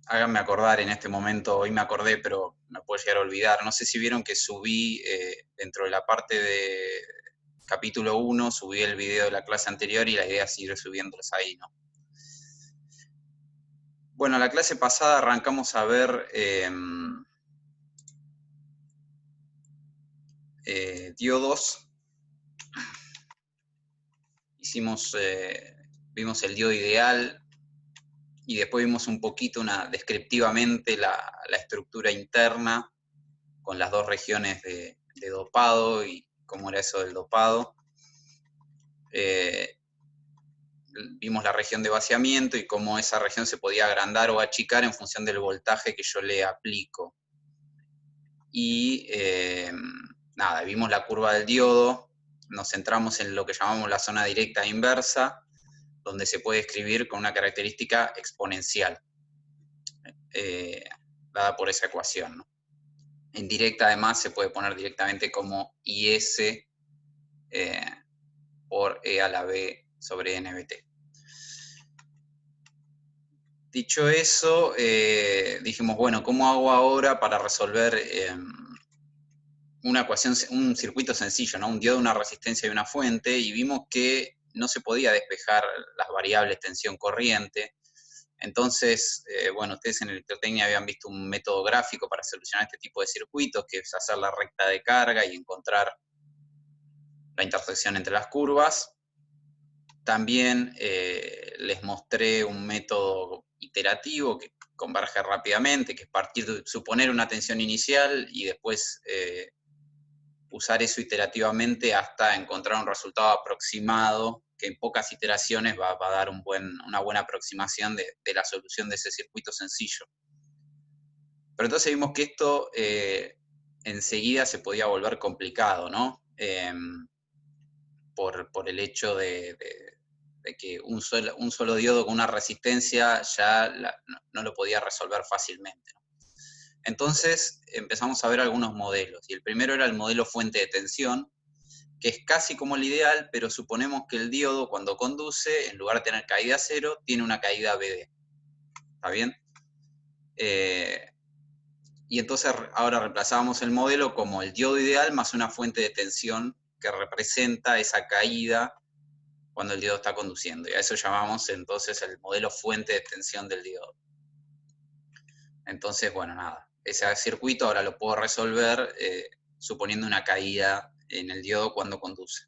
háganme acordar en este momento, hoy me acordé, pero me puedo llegar a olvidar. No sé si vieron que subí dentro de la parte de capítulo 1, subí el video de la clase anterior y la idea es seguir subiéndolos ahí, ¿no? Bueno, la clase pasada arrancamos a ver diodos. Vimos el diodo ideal y después vimos un poquito descriptivamente la estructura interna con las dos regiones de dopado y cómo era eso del dopado. Vimos la región de vaciamiento y cómo esa región se podía agrandar o achicar en función del voltaje que yo le aplico. Y nada, vimos la curva del diodo, nos centramos en lo que llamamos la zona directa e inversa, donde se puede escribir con una característica exponencial, dada por esa ecuación, ¿no? En directa, además, se puede poner directamente como IS por E a la B sobre NBT. Dicho eso, dijimos, bueno, ¿cómo hago ahora para resolver una ecuación, un circuito sencillo, ¿no? Un diodo, una resistencia y una fuente? Y vimos que no se podía despejar las variables tensión corriente. Entonces, bueno, ustedes en electrotecnia habían visto un método gráfico para solucionar este tipo de circuitos, que es hacer la recta de carga y encontrar la intersección entre las curvas. También les mostré un método iterativo que converge rápidamente, que es suponer una tensión inicial y después usar eso iterativamente hasta encontrar un resultado aproximado, que en pocas iteraciones va a dar una buena aproximación de la solución de ese circuito sencillo. Pero entonces vimos que esto enseguida se podía volver complicado, ¿no? Por el hecho de que un solo diodo con una resistencia ya no lo podía resolver fácilmente, ¿no? Entonces empezamos a ver algunos modelos, y el primero era el modelo fuente de tensión, que es casi como el ideal, pero suponemos que el diodo cuando conduce, en lugar de tener caída cero, tiene una caída BD. ¿Está bien? Y entonces ahora reemplazábamos el modelo como el diodo ideal más una fuente de tensión que representa esa caída cuando el diodo está conduciendo. Y a eso llamamos entonces el modelo fuente de tensión del diodo. Entonces, bueno, nada, ese circuito ahora lo puedo resolver suponiendo una caída en el diodo cuando conduce.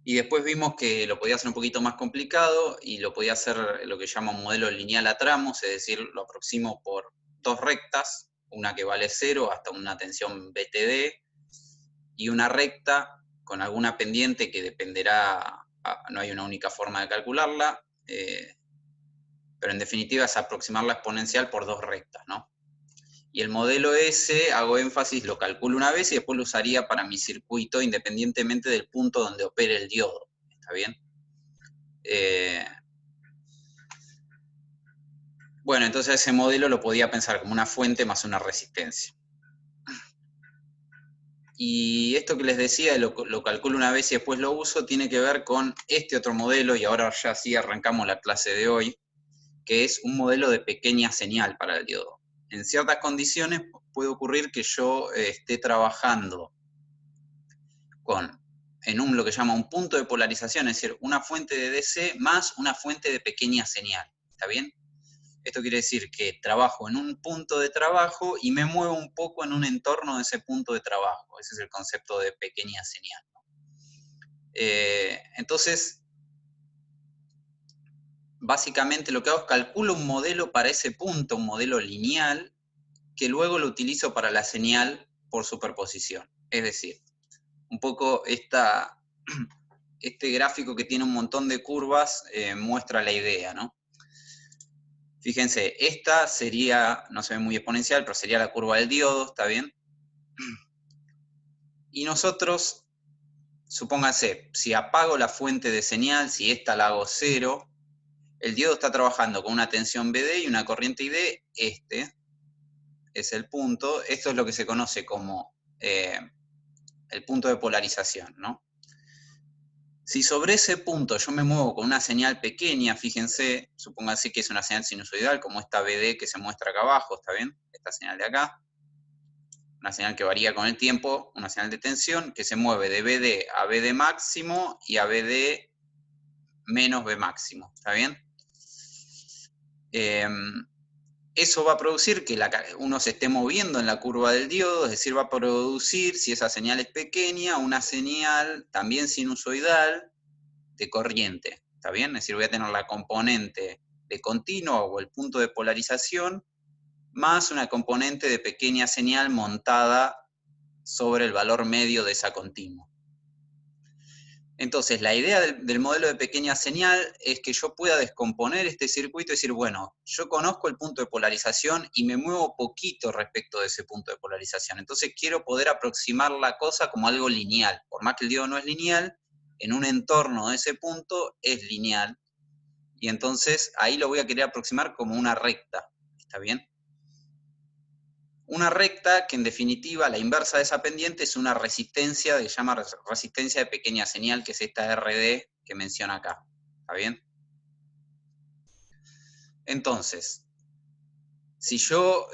Y después vimos que lo podía hacer un poquito más complicado y lo podía hacer lo que llama un modelo lineal a tramos, es decir, lo aproximo por dos rectas, una que vale 0 hasta una tensión BTD, y una recta con alguna pendiente que dependerá, no hay una única forma de calcularla, pero en definitiva es aproximar la exponencial por dos rectas, ¿no? Y el modelo S, hago énfasis, lo calculo una vez y después lo usaría para mi circuito independientemente del punto donde opere el diodo. ¿Está bien? Bueno, entonces ese modelo lo podía pensar como una fuente más una resistencia. Y esto que les decía, lo calculo una vez y después lo uso, tiene que ver con este otro modelo, y ahora ya sí arrancamos la clase de hoy, que es un modelo de pequeña señal para el diodo. En ciertas condiciones puede ocurrir que yo esté trabajando en lo que llama un punto de polarización, es decir, una fuente de DC más una fuente de pequeña señal. ¿Está bien? Esto quiere decir que trabajo en un punto de trabajo y me muevo un poco en un entorno de ese punto de trabajo. Ese es el concepto de pequeña señal, ¿no? Entonces, básicamente lo que hago es calculo un modelo para ese punto, un modelo lineal, que luego lo utilizo para la señal por superposición. Es decir, un poco este gráfico que tiene un montón de curvas muestra la idea, ¿no? Fíjense, esta sería, no se ve muy exponencial, pero sería la curva del diodo, ¿está bien? Y nosotros, supónganse, si apago la fuente de señal, si esta la hago 0, el diodo está trabajando con una tensión BD y una corriente ID, este es el punto, esto es lo que se conoce como el punto de polarización, ¿no? Si sobre ese punto yo me muevo con una señal pequeña, fíjense, supónganse que es una señal sinusoidal, como esta BD que se muestra acá abajo, ¿está bien? Esta señal de acá. Una señal que varía con el tiempo, una señal de tensión, que se mueve de BD a BD máximo y a BD menos B máximo, ¿está bien? Eso va a producir que uno se esté moviendo en la curva del diodo, es decir, va a producir, si esa señal es pequeña, una señal también sinusoidal de corriente, ¿está bien? Es decir, voy a tener la componente de continuo o el punto de polarización más una componente de pequeña señal montada sobre el valor medio de esa continua. Entonces, la idea del modelo de pequeña señal es que yo pueda descomponer este circuito y decir, bueno, yo conozco el punto de polarización y me muevo poquito respecto de ese punto de polarización. Entonces, quiero poder aproximar la cosa como algo lineal. Por más que el diodo no es lineal, en un entorno de ese punto es lineal. Y entonces, ahí lo voy a querer aproximar como una recta. ¿Está bien? Una recta que en definitiva la inversa de esa pendiente es una resistencia que se llama resistencia de pequeña señal, que es esta RD que menciona acá. ¿Está bien? Entonces, si yo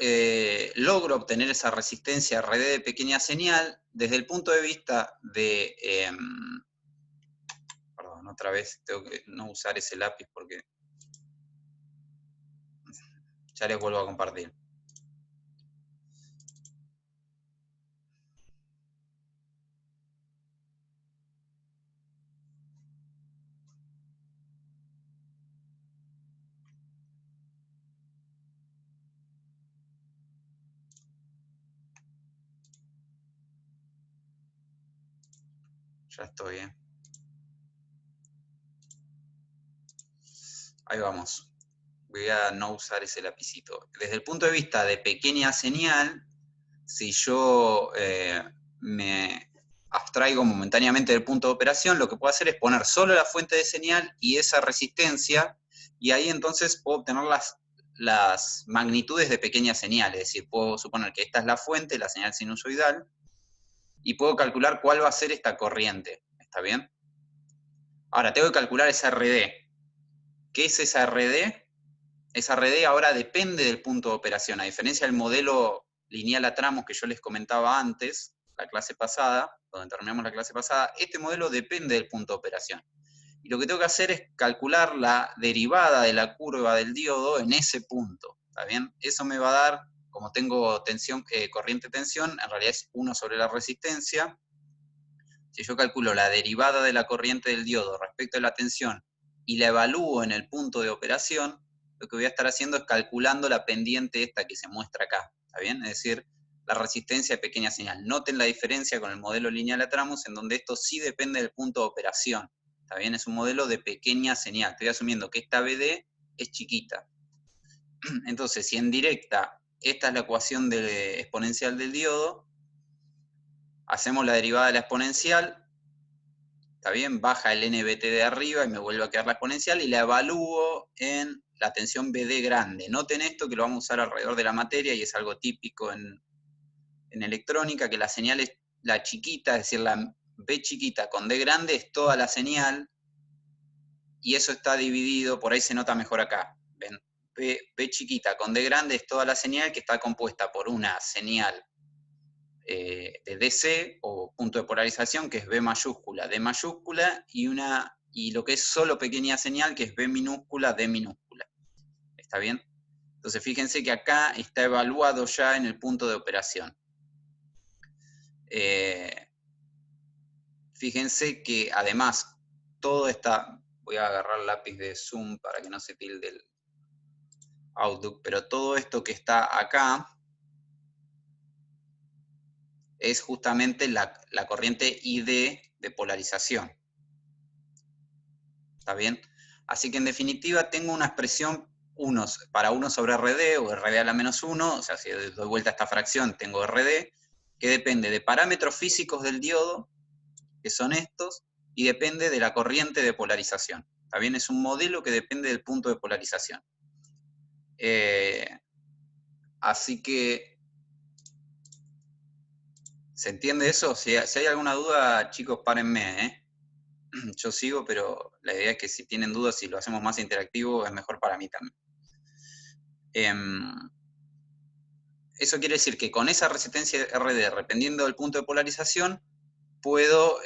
logro obtener esa resistencia RD de pequeña señal, desde el punto de vista de... perdón, otra vez tengo que no usar ese lápiz porque ya les vuelvo a compartir. Ya estoy, ¿eh? Ahí vamos. Voy a no usar ese lapicito. Desde el punto de vista de pequeña señal, si yo me abstraigo momentáneamente del punto de operación, lo que puedo hacer es poner solo la fuente de señal y esa resistencia, y ahí entonces puedo obtener las magnitudes de pequeña señal, es decir, puedo suponer que esta es la fuente, la señal sinusoidal, y puedo calcular cuál va a ser esta corriente, ¿está bien? Ahora, tengo que calcular esa RD. ¿Qué es esa RD? Esa RD ahora depende del punto de operación, a diferencia del modelo lineal a tramos que yo les comentaba antes, la clase pasada, donde terminamos la clase pasada, este modelo depende del punto de operación. Y lo que tengo que hacer es calcular la derivada de la curva del diodo en ese punto, ¿está bien? Eso me va a dar, como tengo tensión, corriente tensión, en realidad es 1 sobre la resistencia. Si yo calculo la derivada de la corriente del diodo respecto a la tensión y la evalúo en el punto de operación, lo que voy a estar haciendo es calculando la pendiente esta que se muestra acá, ¿está bien? Es decir, la resistencia de pequeña señal. Noten la diferencia con el modelo lineal a tramos, en donde esto sí depende del punto de operación, ¿está bien? Es un modelo de pequeña señal. Estoy asumiendo que esta BD es chiquita. Entonces, si en directa esta es la ecuación exponencial del diodo, hacemos la derivada de la exponencial, ¿está bien? Baja el NBT de arriba y me vuelve a quedar la exponencial y la evalúo en la tensión BD grande. Noten esto que lo vamos a usar alrededor de la materia y es algo típico en electrónica, que la señal es la chiquita, es decir, la B chiquita con D grande es toda la señal y eso está dividido, por ahí se nota mejor acá. ¿Ven? B chiquita con D grande es toda la señal que está compuesta por una señal de DC o punto de polarización, que es B mayúscula, D mayúscula, y lo que es solo pequeña señal, que es B minúscula, D minúscula. ¿Está bien? Entonces fíjense que acá está evaluado ya en el punto de operación. Fíjense que además todo está, voy a agarrar el lápiz de Zoom para que no se tilde el Outlook, pero todo esto que está acá es justamente la corriente ID de polarización. ¿Está bien? Así que en definitiva tengo una expresión para 1 sobre RD o RD a la menos 1, o sea, si doy vuelta a esta fracción tengo RD, que depende de parámetros físicos del diodo, que son estos, y depende de la corriente de polarización. ¿Está bien? Es un modelo que depende del punto de polarización. Así que, ¿se entiende eso? Si hay alguna duda, chicos, párenme, ¿eh? yo sigo, pero la idea es que si tienen dudas, si lo hacemos más interactivo, es mejor para mí también. Eso quiere decir que con esa resistencia RD, dependiendo del punto de polarización, puedo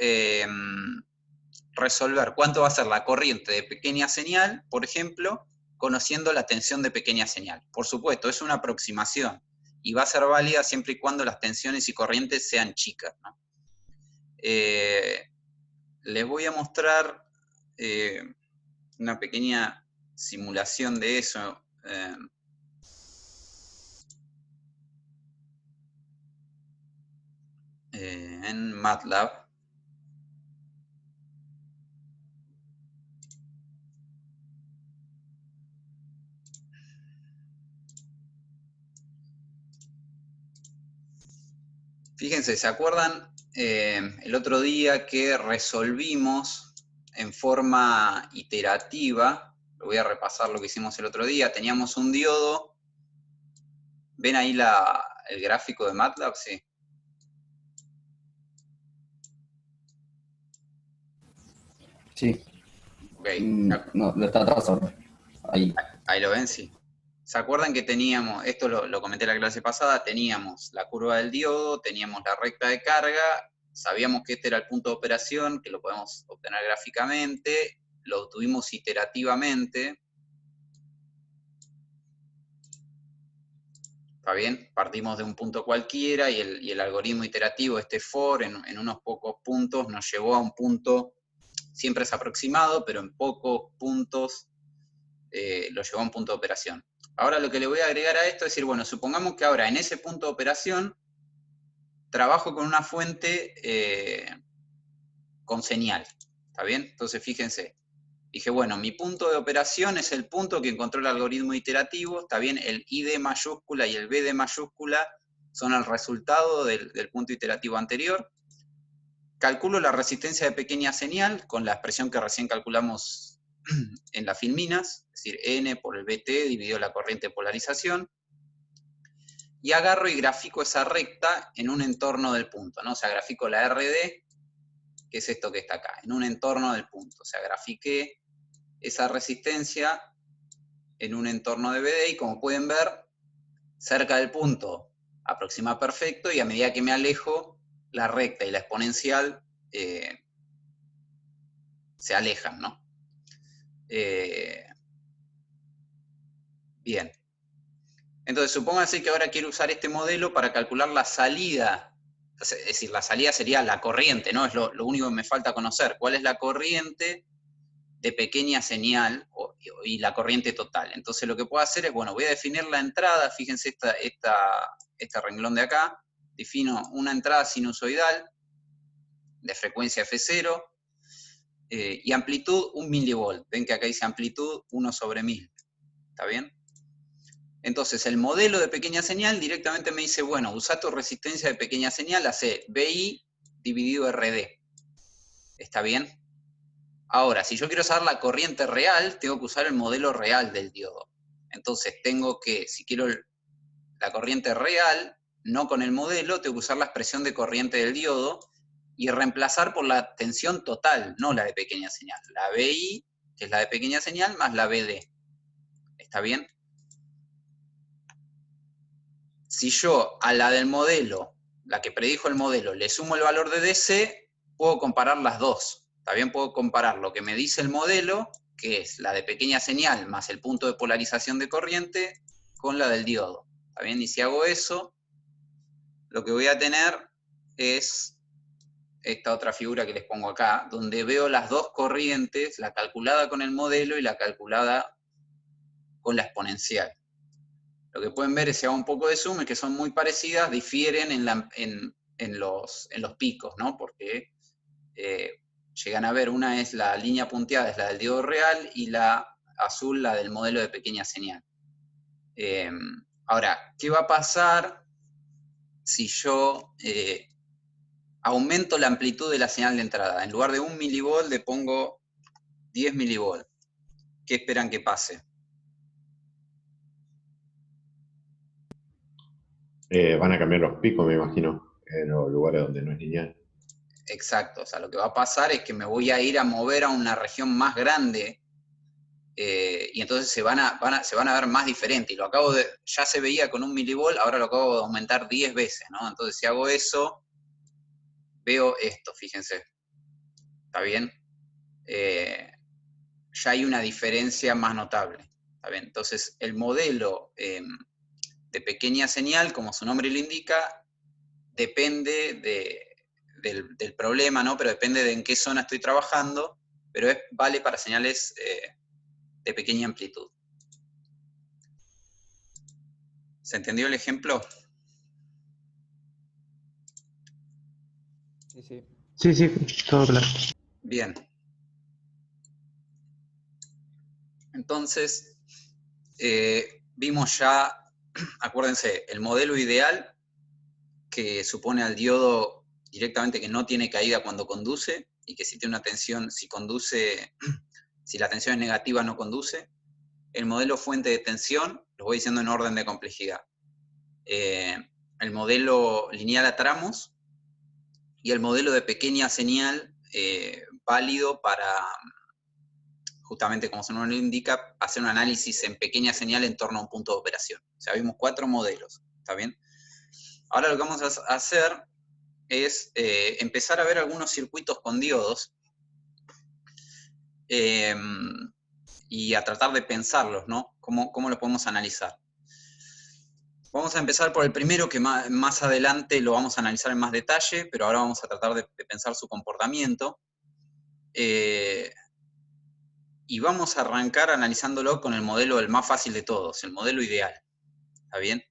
resolver cuánto va a ser la corriente de pequeña señal, por ejemplo, conociendo la tensión de pequeña señal. Por supuesto, es una aproximación y va a ser válida siempre y cuando las tensiones y corrientes sean chicas, ¿no? Les voy a mostrar una pequeña simulación de eso. En MATLAB. Fíjense, ¿se acuerdan el otro día que resolvimos en forma iterativa? Lo voy a repasar lo que hicimos el otro día. Teníamos un diodo. ¿Ven ahí el gráfico de MATLAB? Sí. Sí. Ok. No, lo está atrás ahora. Ahí. Ahí lo ven, sí. ¿Se acuerdan que teníamos, esto lo comenté en la clase pasada, teníamos la curva del diodo, teníamos la recta de carga, sabíamos que este era el punto de operación, que lo podemos obtener gráficamente, lo obtuvimos iterativamente. ¿Está bien? Partimos de un punto cualquiera y el algoritmo iterativo, este for, en unos pocos puntos nos llevó a un punto, siempre es aproximado, pero en pocos puntos lo llevó a un punto de operación. Ahora lo que le voy a agregar a esto es decir, bueno, supongamos que ahora en ese punto de operación trabajo con una fuente con señal. ¿Está bien? Entonces fíjense. Dije, bueno, mi punto de operación es el punto que encontró el algoritmo iterativo. Está bien, el ID mayúscula y el BD mayúscula son el resultado del punto iterativo anterior. Calculo la resistencia de pequeña señal con la expresión que recién calculamos en las filminas, es decir, N por el BT dividido la corriente de polarización, y agarro y grafico esa recta en un entorno del punto, ¿no? O sea, grafico la RD, que es esto que está acá, en un entorno del punto. O sea, grafiqué esa resistencia en un entorno de BD y como pueden ver, cerca del punto aproxima perfecto y a medida que me alejo, la recta y la exponencial se alejan, ¿no? Bien. Entonces, supónganse que ahora quiero usar este modelo para calcular la salida. Es decir, la salida sería la corriente, ¿no? Es lo único que me falta conocer. ¿Cuál es la corriente de pequeña señal y la corriente total? Entonces, lo que puedo hacer es, bueno, voy a definir la entrada. Fíjense este renglón de acá. Defino una entrada sinusoidal de frecuencia F0 y amplitud 1 milivolt. Ven que acá dice amplitud 1 sobre 1000. ¿Está bien? Entonces, el modelo de pequeña señal directamente me dice, bueno, usa tu resistencia de pequeña señal, hace BI dividido RD. ¿Está bien? Ahora, si yo quiero saber la corriente real, tengo que usar el modelo real del diodo. Entonces, tengo que, si quiero la corriente real, no con el modelo, tengo que usar la expresión de corriente del diodo y reemplazar por la tensión total, no la de pequeña señal. La BI, que es la de pequeña señal, más la BD. ¿Está bien? Si yo a la del modelo, la que predijo el modelo, le sumo el valor de DC, puedo comparar las dos. También puedo comparar lo que me dice el modelo, que es la de pequeña señal más el punto de polarización de corriente, con la del diodo. ¿Está bien? Y si hago eso, lo que voy a tener es esta otra figura que les pongo acá, donde veo las dos corrientes, la calculada con el modelo y la calculada con la exponencial. Lo que pueden ver es, si hago un poco de zoom, es que son muy parecidas, difieren en los picos, ¿no? Porque llegan a ver, una es la línea punteada, es la del diodo real, y la azul, la del modelo de pequeña señal. Ahora, ¿qué va a pasar si yo aumento la amplitud de la señal de entrada? En lugar de 1 milivolt le pongo 10 milivolt. ¿Qué esperan que pase? Van a cambiar los picos, me imagino, en los lugares donde no es lineal. Exacto, o sea, lo que va a pasar es que me voy a ir a mover a una región más grande y entonces se van a ver más diferentes. Y lo acabo de, ya se veía con 1 mV, ahora lo acabo de aumentar 10 veces, ¿no? Entonces si hago eso, veo esto, fíjense. ¿Está bien? Ya hay una diferencia más notable. ¿Está bien? Entonces el modelo de pequeña señal, como su nombre lo indica, depende del problema, ¿no? Pero depende de en qué zona estoy trabajando, pero vale para señales de pequeña amplitud. ¿Se entendió el ejemplo? Sí, sí. Sí, sí, todo claro. Bien. Entonces, vimos ya, acuérdense, el modelo ideal que supone al diodo directamente que no tiene caída cuando conduce y que si tiene una tensión, si conduce, si la tensión es negativa no conduce. El modelo fuente de tensión, lo voy diciendo en orden de complejidad. El modelo lineal a tramos y el modelo de pequeña señal válido para, justamente como su nombre lo indica, hacer un análisis en pequeña señal en torno a un punto de operación. O sea, vimos 4 modelos, ¿está bien? Ahora lo que vamos a hacer es empezar a ver algunos circuitos con diodos y a tratar de pensarlos, ¿no? ¿Cómo lo podemos analizar? Vamos a empezar por el primero, que más adelante lo vamos a analizar en más detalle, pero ahora vamos a tratar de pensar su comportamiento. Y vamos a arrancar analizándolo con el modelo el más fácil de todos, el modelo ideal. ¿Está bien?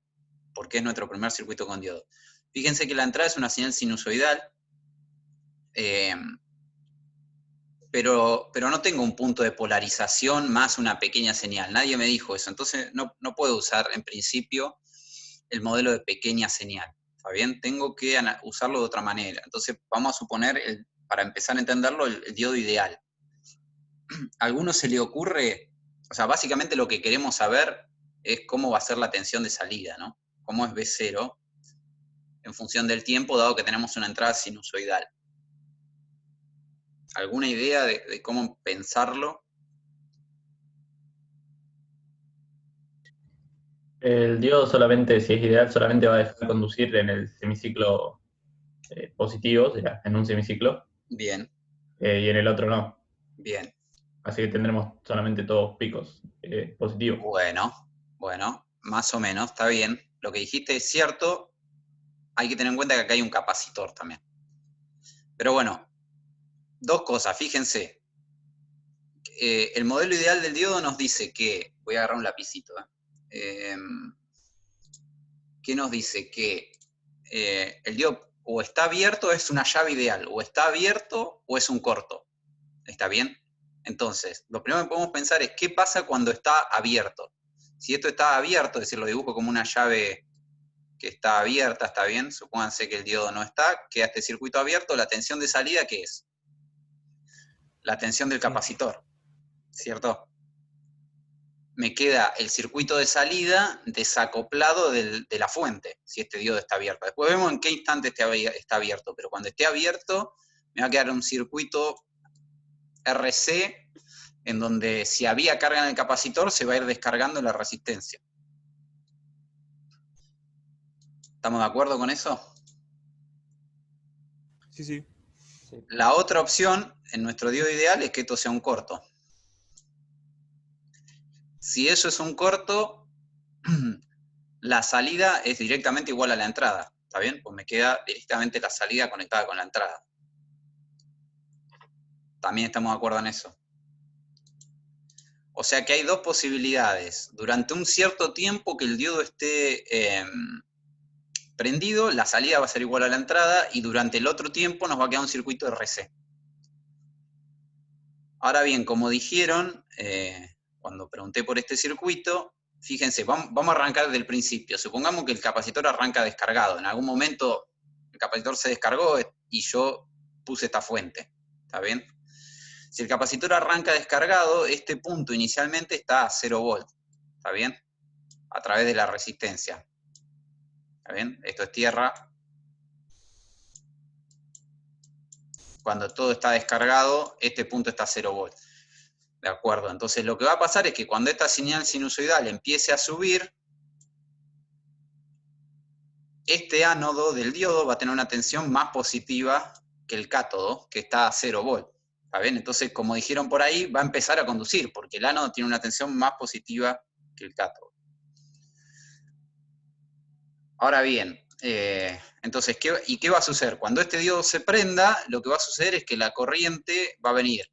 Porque es nuestro primer circuito con diodo. Fíjense que la entrada es una señal sinusoidal, pero no tengo un punto de polarización más una pequeña señal. Nadie me dijo eso. Entonces no puedo usar en principio el modelo de pequeña señal. ¿Está bien? Tengo que usarlo de otra manera. Entonces vamos a suponer, para empezar a entenderlo, el diodo ideal. ¿A alguno se le ocurre? O sea, básicamente lo que queremos saber es cómo va a ser la tensión de salida, ¿no? Cómo es B0 en función del tiempo, dado que tenemos una entrada sinusoidal. ¿Alguna idea de cómo pensarlo? El diodo solamente, si es ideal, solamente va a dejar conducir en el semiciclo positivo, o sea, en un semiciclo, Bien, y en el otro no. bien. Así que tendremos solamente todos picos positivos. Bueno, más o menos, está bien. Lo que dijiste es cierto. Hay que tener en cuenta que acá hay un capacitor también. Pero bueno, dos cosas, fíjense. El modelo ideal del diodo nos dice que, voy a agarrar un lapicito, ¿qué nos dice? Que el diodo o está abierto, es una llave ideal, o está abierto o es un corto. ¿Está bien? Entonces, lo primero que podemos pensar es qué pasa cuando está abierto. Si esto está abierto, es decir, lo dibujo como una llave que está abierta, ¿está bien? Supónganse que el diodo no está, queda este circuito abierto, la tensión de salida, ¿qué es? La tensión del capacitor, ¿cierto? Me queda el circuito de salida desacoplado de la fuente, si este diodo está abierto. Después vemos en qué instante está abierto, pero cuando esté abierto me va a quedar un circuito RC en donde si había carga en el capacitor se va a ir descargando la resistencia. ¿Estamos de acuerdo con eso? Sí, sí. Sí. La otra opción en nuestro diodo ideal es que esto sea un corto. Si eso es un corto, la salida es directamente igual a la entrada. ¿Está bien? Pues me queda directamente la salida conectada con la entrada. También estamos de acuerdo en eso. O sea que hay dos posibilidades. Durante un cierto tiempo que el diodo esté prendido, la salida va a ser igual a la entrada y durante el otro tiempo nos va a quedar un circuito RC. Ahora bien, como dijeron, cuando pregunté por este circuito, fíjense, vamos a arrancar desde el principio. Supongamos que el capacitor arranca descargado. En algún momento el capacitor se descargó y yo puse esta fuente. ¿Está bien? Si el capacitor arranca descargado, este punto inicialmente está a 0 volts. ¿Está bien? A través de la resistencia. ¿Está bien? Esto es tierra. cuando todo está descargado, este punto está a 0 volts. ¿De acuerdo? Entonces lo que va a pasar es que cuando esta señal sinusoidal empiece a subir, este ánodo del diodo va a tener una tensión más positiva que el cátodo, que está a 0 volts. ¿Está bien? Entonces, como dijeron por ahí, va a empezar a conducir, porque el ánodo tiene una tensión más positiva que el cátodo. Ahora bien, entonces, ¿qué va a suceder? Cuando este diodo se prenda, lo que va a suceder es que la corriente va a venir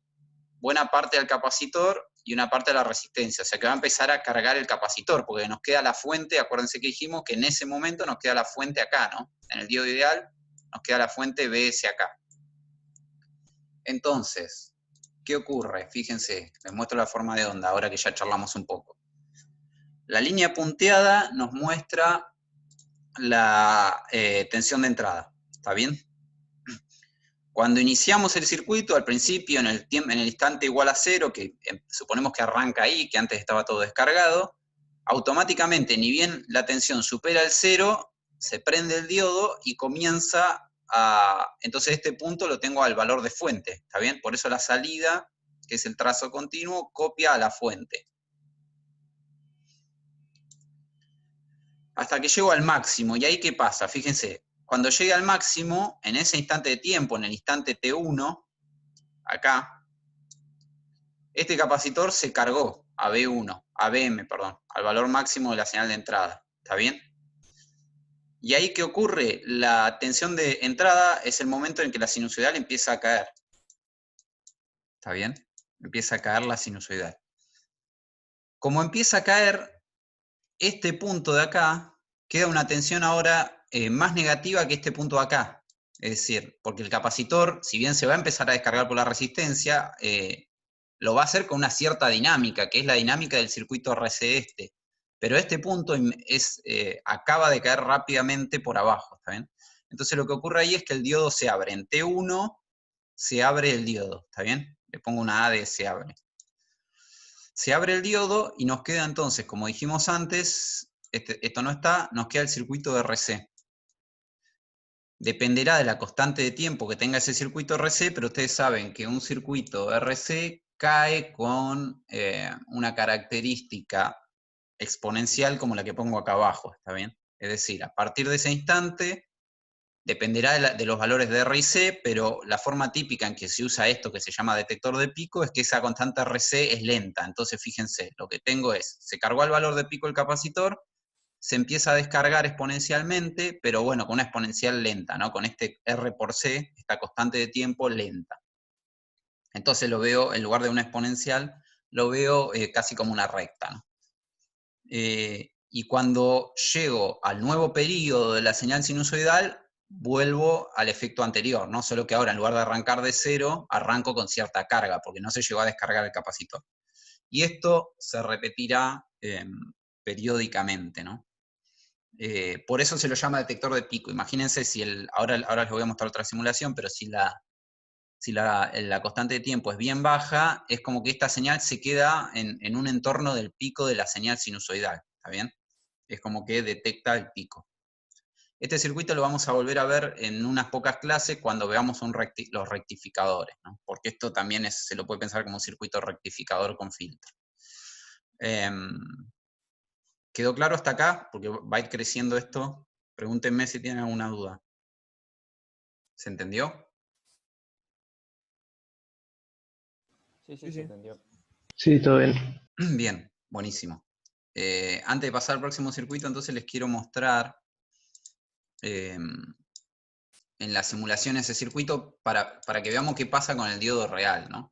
buena parte al capacitor y una parte a la resistencia. O sea que va a empezar a cargar el capacitor, porque nos queda la fuente, acuérdense que dijimos que en ese momento nos queda la fuente acá, ¿no? En el diodo ideal nos queda la fuente BS acá. Entonces, ¿qué ocurre? Fíjense, les muestro la forma de onda, ahora que ya charlamos un poco. La línea punteada nos muestra la tensión de entrada, ¿está bien? Cuando iniciamos el circuito, al principio, en el instante igual a 0, que suponemos que arranca ahí, que antes estaba todo descargado, automáticamente, ni bien la tensión supera el 0, se prende el diodo y comienza a... Entonces este punto lo tengo al valor de fuente, ¿está bien? Por eso la salida, que es el trazo continuo, copia a la fuente. Hasta que llego al máximo, ¿y ahí qué pasa? Fíjense, cuando llegue al máximo, en ese instante de tiempo, en el instante T1, acá, este capacitor se cargó a B1, a BM, perdón, al valor máximo de la señal de entrada, ¿está bien? Y ahí, ¿qué ocurre? La tensión de entrada es el momento en que la sinusoidal empieza a caer, ¿está bien? Empieza a caer la sinusoidal. Como empieza a caer, este punto de acá queda una tensión ahora más negativa que este punto de acá. Es decir, porque el capacitor, si bien se va a empezar a descargar por la resistencia, lo va a hacer con una cierta dinámica, que es la dinámica del circuito RC este. Pero este punto acaba de caer rápidamente por abajo, ¿está bien? Entonces lo que ocurre ahí es que el diodo se abre. En T1 se abre el diodo, ¿está bien? Le pongo una A de se abre. Se abre el diodo y nos queda entonces, como dijimos antes, esto no está, nos queda el circuito de RC. Dependerá de la constante de tiempo que tenga ese circuito RC, pero ustedes saben que un circuito RC cae con una característica exponencial como la que pongo acá abajo, ¿está bien? Es decir, a partir de ese instante, dependerá de los valores de R y C, pero la forma típica en que se usa esto, que se llama detector de pico, es que esa constante RC es lenta. Entonces, fíjense, lo que tengo es, se cargó al valor de pico el capacitor, se empieza a descargar exponencialmente, pero bueno, con una exponencial lenta, ¿no? Con este R por C, esta constante de tiempo lenta. Entonces lo veo, en lugar de una exponencial, lo veo casi como una recta, ¿no? Y cuando llego al nuevo periodo de la señal sinusoidal, vuelvo al efecto anterior, ¿no? Solo que ahora en lugar de arrancar de 0, arranco con cierta carga, porque no se llegó a descargar el capacitor. Y esto se repetirá periódicamente, ¿no? Por eso se lo llama detector de pico. Imagínense si ahora les voy a mostrar otra simulación, pero si la constante de tiempo es bien baja, es como que esta señal se queda en un entorno del pico de la señal sinusoidal, ¿está bien? Es como que detecta el pico. Este circuito lo vamos a volver a ver en unas pocas clases cuando veamos los rectificadores, ¿no? Porque esto también se lo puede pensar como un circuito rectificador con filtro. ¿Quedó claro hasta acá? Porque va a ir creciendo esto. Pregúntenme si tienen alguna duda. ¿Se entendió? Sí, se entendió. Sí, todo bien. Bien, buenísimo. Antes de pasar al próximo circuito, entonces les quiero mostrar en la simulación ese circuito para que veamos qué pasa con el diodo real, ¿no?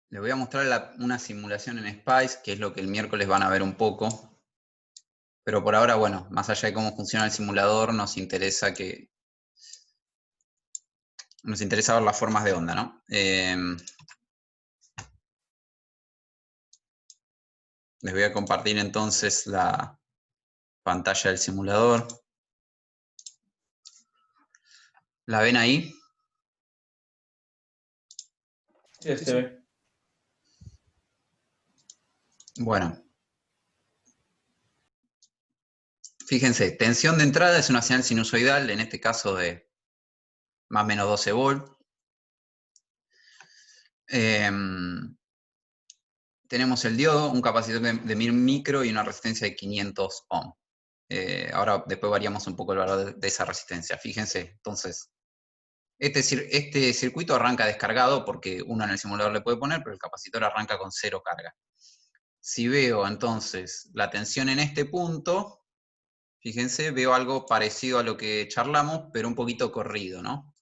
Les voy a mostrar una simulación en Spice, que es lo que el miércoles van a ver un poco. Pero por ahora, bueno, más allá de cómo funciona el simulador, nos interesa ver las formas de onda, ¿no? Les voy a compartir entonces la pantalla del simulador. ¿La ven ahí? Sí, se ve. Bueno. Fíjense, tensión de entrada es una señal sinusoidal, en este caso de más o menos 12 volts. Tenemos el diodo, un capacitor de 1000 micro y una resistencia de 500 ohm. Ahora después variamos un poco el valor de esa resistencia. Fíjense, entonces, este circuito arranca descargado porque uno en el simulador le puede poner, pero el capacitor arranca con 0 carga. Si veo entonces la tensión en este punto, fíjense, veo algo parecido a lo que charlamos, pero un poquito corrido, ¿no?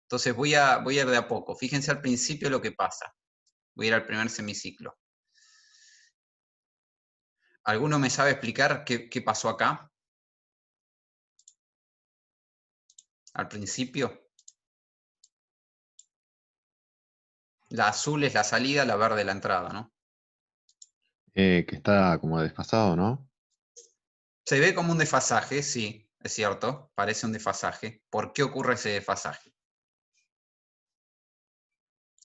Entonces voy a ir de a poco. Fíjense al principio lo que pasa. Voy a ir al primer semiciclo. ¿Alguno me sabe explicar qué pasó acá? Al principio. La azul es la salida, la verde la entrada, ¿no? Que está como desfasado, ¿no? Se ve como un desfasaje, sí, es cierto, parece un desfasaje. ¿Por qué ocurre ese desfasaje?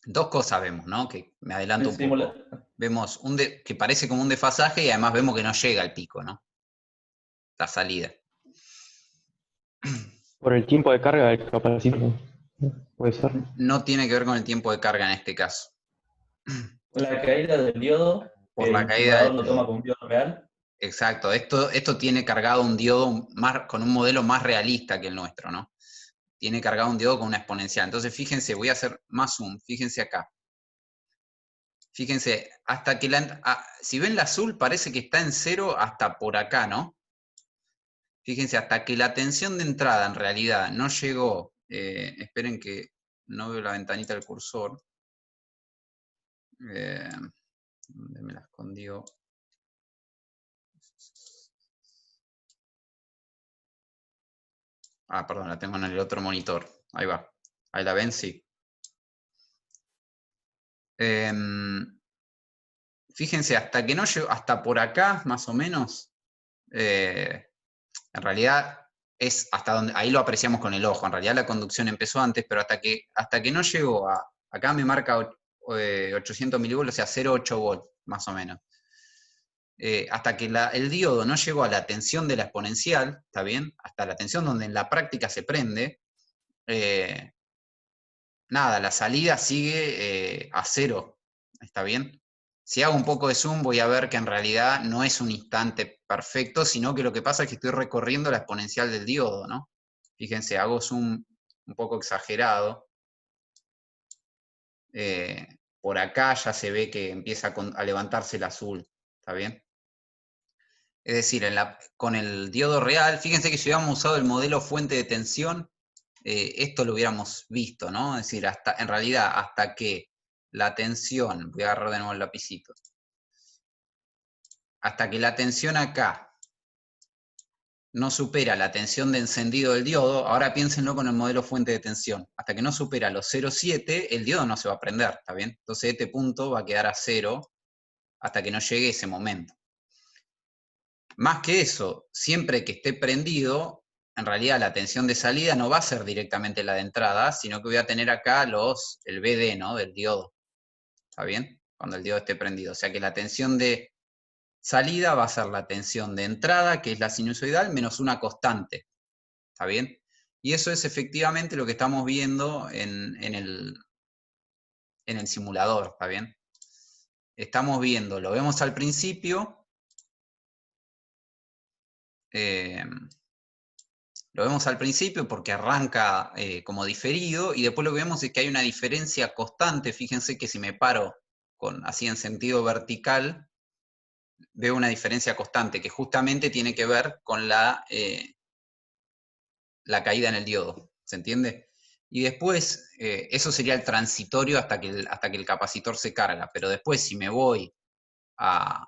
Dos cosas vemos, ¿no? Que me adelanto un poco. Vemos que parece como un desfasaje y además vemos que no llega al pico, ¿no? La salida. Por el tiempo de carga del capacitor. Puede ser. No tiene que ver con el tiempo de carga en este caso. La caída del diodo, Por la el caída simulador del lo diodo. toma como un diodo real. Exacto, esto tiene cargado un diodo con un modelo más realista que el nuestro, ¿no? Tiene cargado un diodo con una exponencial. Entonces, fíjense, voy a hacer más zoom, fíjense acá. Fíjense, hasta que si ven la azul parece que está en 0 hasta por acá, ¿no? Fíjense, hasta que la tensión de entrada en realidad no llegó, esperen que no veo la ventanita del cursor. ¿Dónde me la escondió? Ah, perdón, la tengo en el otro monitor. Ahí va. Ahí la ven, sí. Fíjense, hasta que no llegó, hasta por acá, más o menos, en realidad es hasta donde, ahí lo apreciamos con el ojo. En realidad la conducción empezó antes, pero hasta que no llegó acá me marca 800 milivolts, o sea, 0,8 volts, más o menos. Hasta que el diodo no llegó a la tensión de la exponencial, ¿está bien? Hasta la tensión donde en la práctica se prende, nada, la salida sigue a 0, ¿está bien? Si hago un poco de zoom voy a ver que en realidad no es un instante perfecto, sino que lo que pasa es que estoy recorriendo la exponencial del diodo, ¿no? Fíjense, hago zoom un poco exagerado. Por acá ya se ve que empieza a levantarse el azul, ¿está bien? Es decir, con el diodo real, fíjense que si hubiéramos usado el modelo fuente de tensión, esto lo hubiéramos visto, ¿no? Es decir, en realidad, hasta que la tensión, voy a agarrar de nuevo el lapicito, hasta que la tensión acá no supera la tensión de encendido del diodo, ahora piénsenlo con el modelo fuente de tensión, hasta que no supera los 0,7, el diodo no se va a prender, ¿está bien? Entonces este punto va a quedar a 0 hasta que no llegue ese momento. Más que eso, siempre que esté prendido, en realidad la tensión de salida no va a ser directamente la de entrada, sino que voy a tener acá el BD, ¿no? Del diodo. ¿Está bien? Cuando el diodo esté prendido. O sea que la tensión de salida va a ser la tensión de entrada, que es la sinusoidal, menos una constante. ¿Está bien? Y eso es efectivamente lo que estamos viendo en el simulador. ¿Está bien? Estamos viendo, lo vemos al principio. Lo vemos al principio porque arranca como diferido y después lo que vemos es que hay una diferencia constante. Fíjense que si me paro así en sentido vertical, veo una diferencia constante que justamente tiene que ver con la caída en el diodo. ¿Se entiende? Y después, eso sería el transitorio hasta que el capacitor se carga. Pero después, si me voy a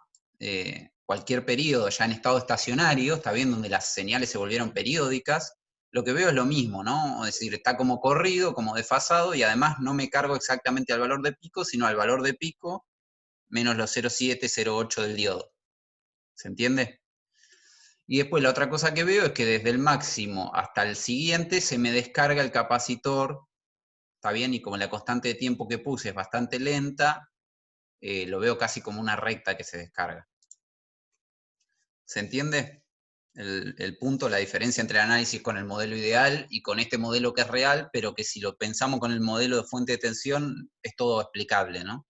cualquier periodo ya en estado estacionario, está bien, donde las señales se volvieron periódicas, lo que veo es lo mismo, ¿no? Es decir, está como corrido, como desfasado, y además no me cargo exactamente al valor de pico, sino al valor de pico menos los 0,7, 0,8 del diodo. ¿Se entiende? Y después la otra cosa que veo es que desde el máximo hasta el siguiente se me descarga el capacitor, ¿está bien? Y como la constante de tiempo que puse es bastante lenta, lo veo casi como una recta que se descarga. ¿Se entiende? el punto, la diferencia entre el análisis con el modelo ideal y con este modelo que es real, pero que si lo pensamos con el modelo de fuente de tensión, es todo explicable, ¿no?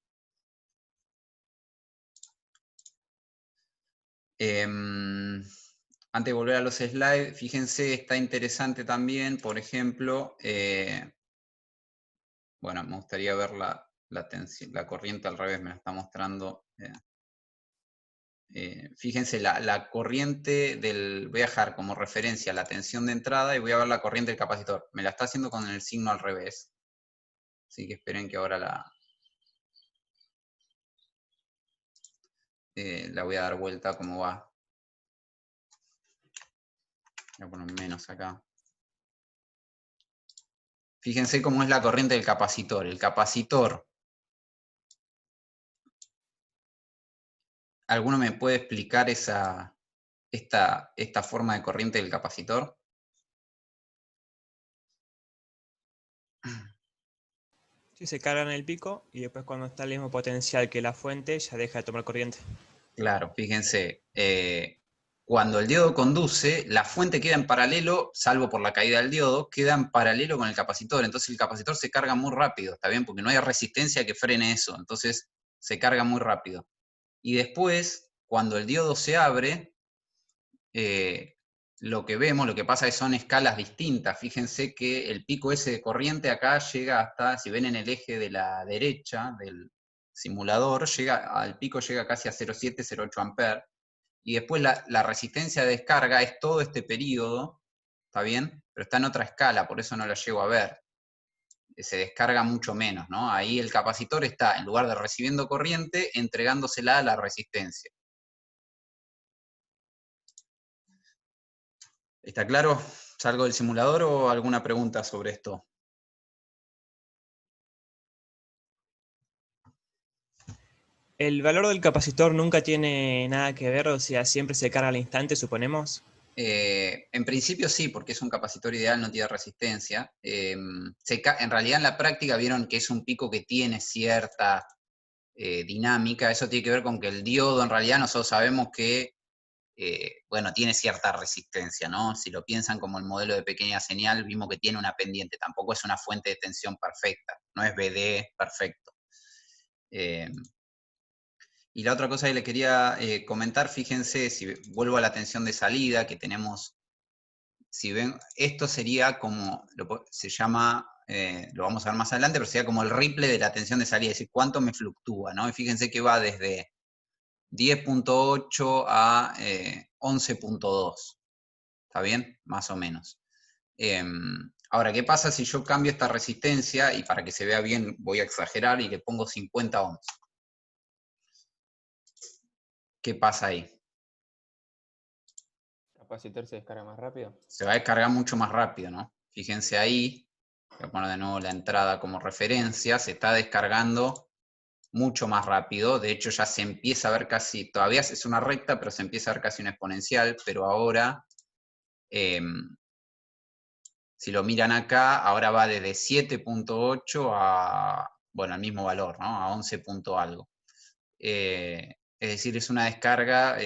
Antes de volver a los slides, fíjense, está interesante también, por ejemplo, bueno, me gustaría ver la corriente al revés, me la está mostrando. Fíjense, la corriente voy a dejar como referencia la tensión de entrada y voy a ver la corriente del capacitor. Me la está haciendo con el signo al revés. Así que esperen que ahora la voy a dar vuelta como va. Voy a poner menos acá. Fíjense cómo es la corriente del capacitor. El capacitor. ¿Alguno me puede explicar esta forma de corriente del capacitor? Sí, se carga en el pico y después cuando está el mismo potencial que la fuente ya deja de tomar corriente. Claro, fíjense, cuando el diodo conduce, la fuente queda en paralelo, salvo por la caída del diodo, queda en paralelo con el capacitor. Entonces el capacitor se carga muy rápido, ¿está bien? Porque no hay resistencia que frene eso. Entonces se carga muy rápido. Y después, cuando el diodo se abre, lo que vemos, lo que pasa es que son escalas distintas. Fíjense que el pico ese de corriente acá llega hasta, si ven en el eje de la derecha del simulador, al pico llega casi a 0,7, 0,8 amperes. Y después la resistencia de descarga es todo este periodo, ¿está bien? Pero está en otra escala, por eso no la llego a ver. Se descarga mucho menos, ¿no? Ahí el capacitor está, en lugar de recibiendo corriente, entregándosela a la resistencia. ¿Está claro? ¿Salgo del simulador o alguna pregunta sobre esto? ¿El valor del capacitor nunca tiene nada que ver? O sea, siempre se carga al instante, suponemos. En principio sí, porque es un capacitor ideal, no tiene resistencia. En realidad en la práctica vieron que es un pico que tiene cierta dinámica. Eso tiene que ver con que el diodo en realidad nosotros sabemos que bueno, tiene cierta resistencia, ¿no? Si lo piensan como el modelo de pequeña señal, vimos que tiene una pendiente, tampoco es una fuente de tensión perfecta, no es BD perfecto. Y la otra cosa que le quería comentar, fíjense, si vuelvo a la tensión de salida que tenemos, si ven, esto sería como, se llama, lo vamos a ver más adelante, pero sería como el ripple de la tensión de salida, es decir, cuánto me fluctúa, ¿no? Y fíjense que va desde 10.8 a 11.2. ¿Está bien? Más o menos. Ahora, ¿qué pasa si yo cambio esta resistencia? Y para que se vea bien voy a exagerar y le pongo 50 ohms. ¿Qué pasa ahí? ¿El capacitor se descarga más rápido? Se va a descargar mucho más rápido, ¿no? Fíjense ahí, voy a poner de nuevo la entrada como referencia, se está descargando mucho más rápido. De hecho, ya se empieza a ver casi, todavía es una recta, pero se empieza a ver casi una exponencial, pero ahora... si lo miran acá, ahora va desde 7.8 a, bueno, al mismo valor, ¿no? A 11 punto algo. Es decir, es una descarga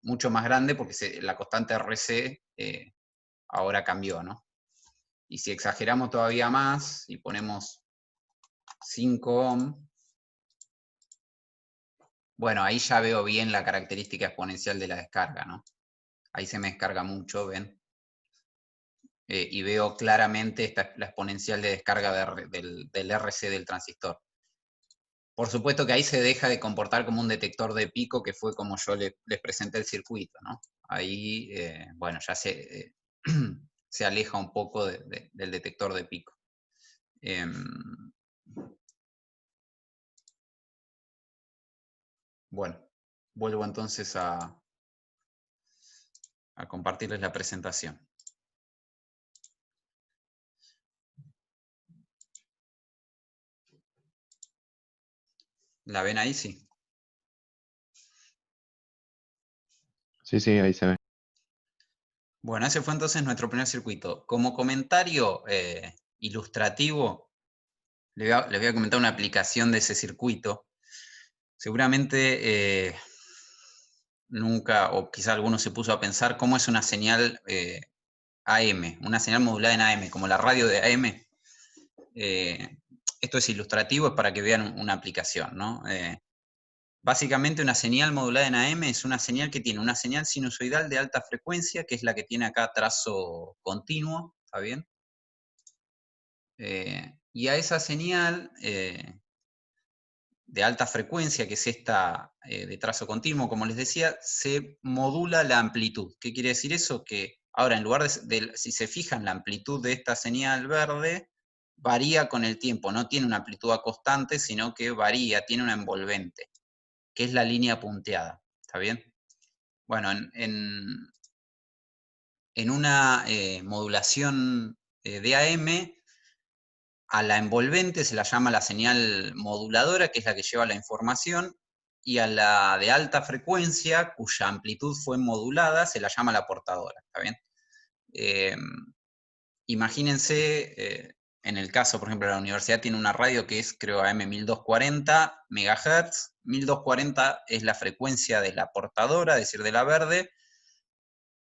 mucho más grande porque la constante RC ahora cambió, ¿no? Y si exageramos todavía más y ponemos 5 ohm, bueno, ahí ya veo bien la característica exponencial de la descarga, ¿no? Ahí se me descarga mucho, ¿ven? Y veo claramente la exponencial de descarga del RC del transistor. Por supuesto que ahí se deja de comportar como un detector de pico, que fue como yo les presenté el circuito, ¿no? Ahí, bueno, ya se aleja un poco del detector de pico. Bueno, vuelvo entonces a compartirles la presentación. ¿La ven ahí? Sí. Sí, sí, ahí se ve. Bueno, ese fue entonces nuestro primer circuito. Como comentario ilustrativo, les voy a comentar una aplicación de ese circuito. Seguramente nunca, o quizá alguno se puso a pensar cómo es una señal AM, una señal modulada en AM, como la radio de AM. Esto es ilustrativo, es para que vean una aplicación, ¿no? Básicamente una señal modulada en AM es una señal que tiene una señal sinusoidal de alta frecuencia, que es la que tiene acá trazo continuo, ¿está bien? Y a esa señal de alta frecuencia, que es esta de trazo continuo, como les decía, se modula la amplitud. ¿Qué quiere decir eso? Que ahora, en lugar si se fijan, la amplitud de esta señal verde varía con el tiempo, no tiene una amplitud constante, sino que varía, tiene una envolvente, que es la línea punteada. ¿Está bien? Bueno, en una modulación de AM, a la envolvente se la llama la señal moduladora, que es la que lleva la información, y a la de alta frecuencia, cuya amplitud fue modulada, se la llama la portadora. ¿Está bien? Imagínense, en el caso, por ejemplo, la universidad tiene una radio que es, creo, AM 1240 MHz. 1240 es la frecuencia de la portadora, es decir, de la verde,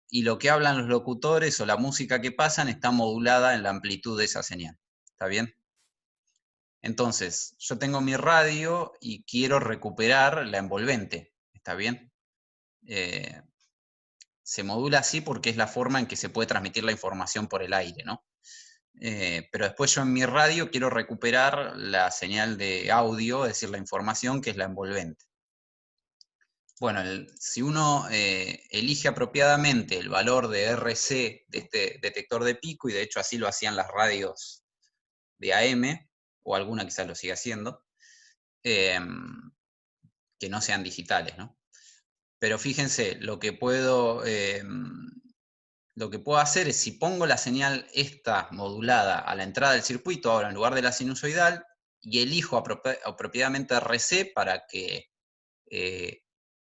y lo que hablan los locutores o la música que pasan está modulada en la amplitud de esa señal. ¿Está bien? Entonces, yo tengo mi radio y quiero recuperar la envolvente. ¿Está bien? Se modula así porque es la forma en que se puede transmitir la información por el aire, ¿no? Pero después yo en mi radio quiero recuperar la señal de audio, es decir, la información que es la envolvente. Bueno, si uno elige apropiadamente el valor de RC de este detector de pico, y de hecho así lo hacían las radios de AM, o alguna quizás lo siga haciendo, que no sean digitales, ¿no? Pero fíjense, lo que puedo hacer es, si pongo la señal esta modulada a la entrada del circuito, ahora en lugar de la sinusoidal, y elijo apropiadamente RC para que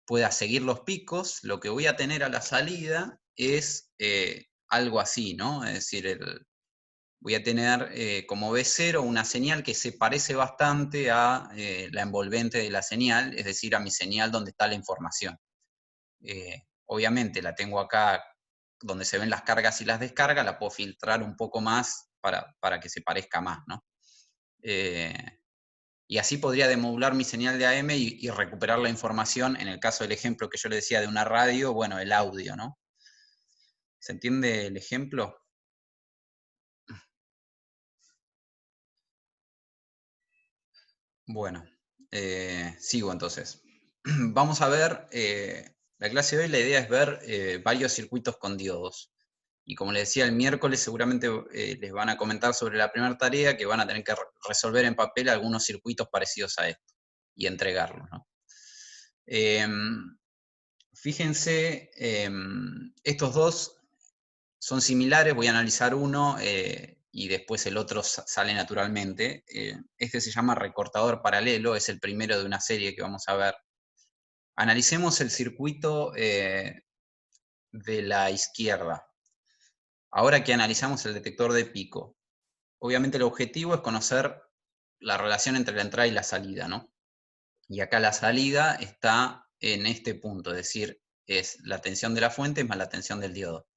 pueda seguir los picos, lo que voy a tener a la salida es algo así, ¿no? Es decir, voy a tener como B0 una señal que se parece bastante a la envolvente de la señal, es decir, a mi señal donde está la información. Obviamente la tengo acá donde se ven las cargas y las descargas, la puedo filtrar un poco más para que se parezca más, ¿no? Y así podría demodular mi señal de AM y recuperar la información, en el caso del ejemplo que yo le decía de una radio, bueno, el audio, ¿no? ¿Se entiende el ejemplo? Bueno, sigo entonces. Vamos a ver, la clase de hoy, la idea es ver varios circuitos con diodos. Y como les decía, el miércoles seguramente les van a comentar sobre la primera tarea, que van a tener que resolver en papel algunos circuitos parecidos a esto y entregarlos, ¿no? Fíjense, estos dos son similares, voy a analizar uno y después el otro sale naturalmente. Este se llama recortador paralelo, es el primero de una serie que vamos a ver. Analicemos el circuito de la izquierda. Ahora que analizamos el detector de pico, obviamente el objetivo es conocer la relación entre la entrada y la salida, ¿no? Y acá la salida está en este punto, es decir, es la tensión de la fuente más la tensión del diodo.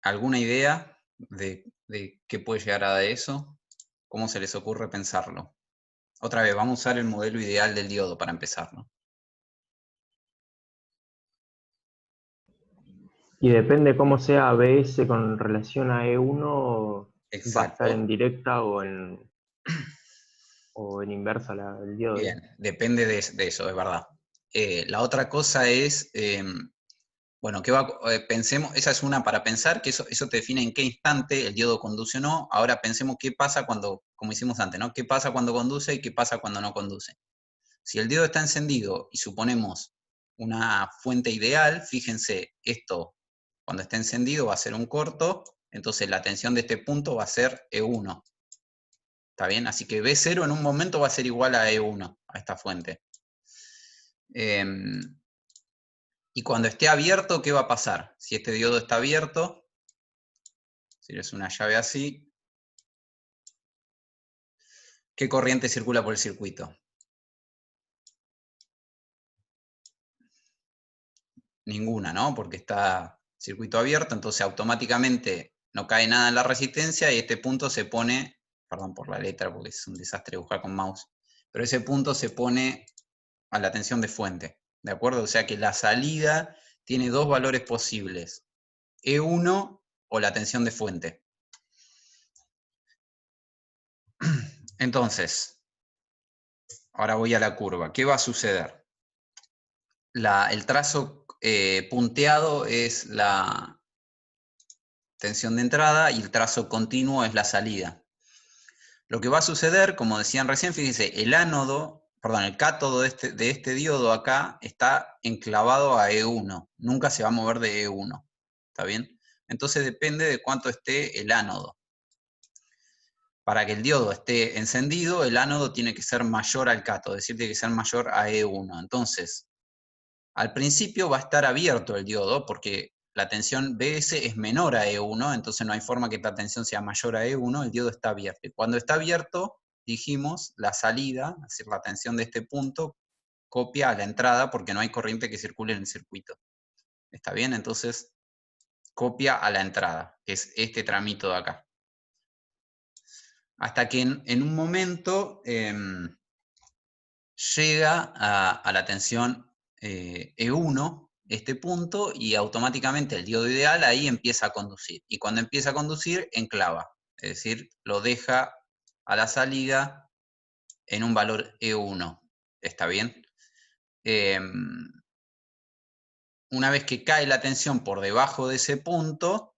¿Alguna idea de qué puede llegar a eso? ¿Cómo se les ocurre pensarlo? Otra vez, vamos a usar el modelo ideal del diodo para empezar, ¿no? Y depende cómo sea ABS con relación a E1, va a estar Exacto. en directa o en inversa el diodo. Bien, depende de eso, es verdad. La otra cosa es, bueno, pensemos, esa es una para pensar, que eso te define en qué instante el diodo conduce o no. Ahora pensemos qué pasa cuando, como hicimos antes, ¿no? ¿Qué pasa cuando conduce y qué pasa cuando no conduce? Si el diodo está encendido y suponemos una fuente ideal, fíjense, esto cuando esté encendido va a ser un corto, entonces la tensión de este punto va a ser E1. ¿Está bien? Así que B0 en un momento va a ser igual a E1, a esta fuente. Y cuando esté abierto, ¿qué va a pasar? Si este diodo está abierto, si es una llave así, ¿qué corriente circula por el circuito? ninguna, ¿no? Porque está circuito abierto, entonces automáticamente no cae nada en la resistencia y este punto se pone, perdón por la letra porque es un desastre buscar con mouse, pero ese punto se pone a la tensión de fuente, ¿de acuerdo? O sea que la salida tiene dos valores posibles, E1 o la tensión de fuente. Entonces, ahora voy a la curva. ¿Qué va a suceder? El trazo punteado es la tensión de entrada y el trazo continuo es la salida. Lo que va a suceder, como decían recién, fíjense, el cátodo de este diodo acá está enclavado a E1, nunca se va a mover de E1, ¿está bien? Entonces depende de cuánto esté el ánodo. Para que el diodo esté encendido, el ánodo tiene que ser mayor al cátodo, es decir, tiene que ser mayor a E1. Entonces, al principio va a estar abierto el diodo porque la tensión BS es menor a E1, entonces no hay forma que esta tensión sea mayor a E1, el diodo está abierto. Y cuando está abierto, dijimos, la salida, es decir, la tensión de este punto, copia a la entrada porque no hay corriente que circule en el circuito. ¿Está bien? Entonces, copia a la entrada, que es este tramito de acá. Hasta que en un momento llega a la tensión E1, este punto, y automáticamente el diodo ideal ahí empieza a conducir. Y cuando empieza a conducir, enclava. Es decir, lo deja a la salida en un valor E1. ¿Está bien? Una vez que cae la tensión por debajo de ese punto,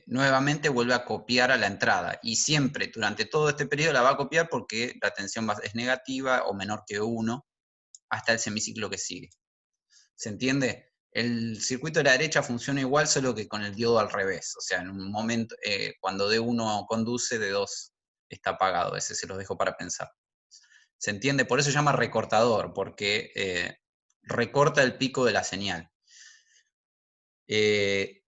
nuevamente vuelve a copiar a la entrada. Y siempre, durante todo este periodo, la va a copiar porque la tensión es negativa o menor que 1 hasta el semiciclo que sigue. ¿Se entiende? El circuito de la derecha funciona igual, solo que con el diodo al revés. O sea, en un momento, cuando D1 conduce, D2 está apagado. Ese se los dejo para pensar. ¿Se entiende? Por eso se llama recortador, porque recorta el pico de la señal.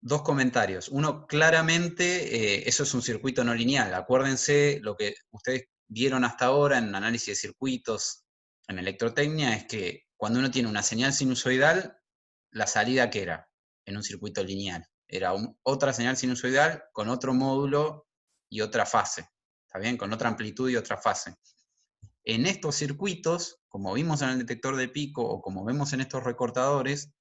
Dos comentarios. Uno, claramente, eso es un circuito no lineal. Acuérdense, lo que ustedes vieron hasta ahora en análisis de circuitos, en electrotecnia, es que cuando uno tiene una señal sinusoidal, la salida ¿qué era? En un circuito lineal. Era otra señal sinusoidal con otro módulo y otra fase. ¿Está bien? Con otra amplitud y otra fase. En estos circuitos, como vimos en el detector de pico o como vemos en estos recortadores,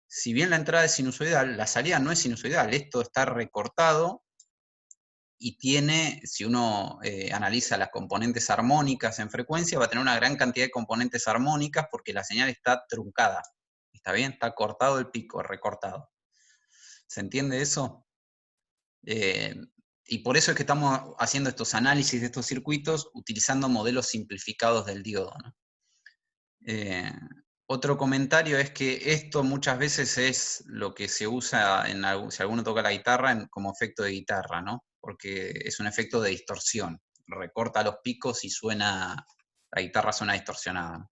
si bien la entrada es sinusoidal, la salida no es sinusoidal. Esto está recortado y tiene, si uno analiza las componentes armónicas en frecuencia, va a tener una gran cantidad de componentes armónicas porque la señal está truncada. ¿Está bien? Está cortado el pico, recortado. ¿Se entiende eso? Y por eso es que estamos haciendo estos análisis de estos circuitos utilizando modelos simplificados del diodo, ¿no? Otro comentario es que esto muchas veces es lo que se usa si alguno toca la guitarra como efecto de guitarra, ¿no? Porque es un efecto de distorsión. Recorta los picos y la guitarra suena distorsionada.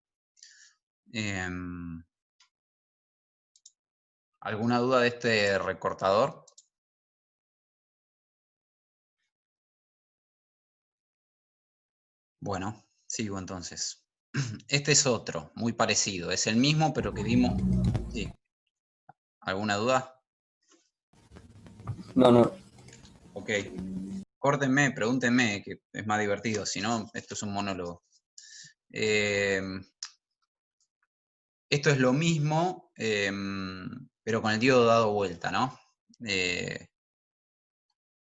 ¿Alguna duda de este recortador? Bueno, sigo entonces. Este es otro, muy parecido. Es el mismo, pero que vimos... Sí. ¿Alguna duda? No. Ok. Córtenme, pregúntenme, que es más divertido. Si no, esto es un monólogo. Esto es lo mismo, pero con el diodo dado vuelta, ¿no?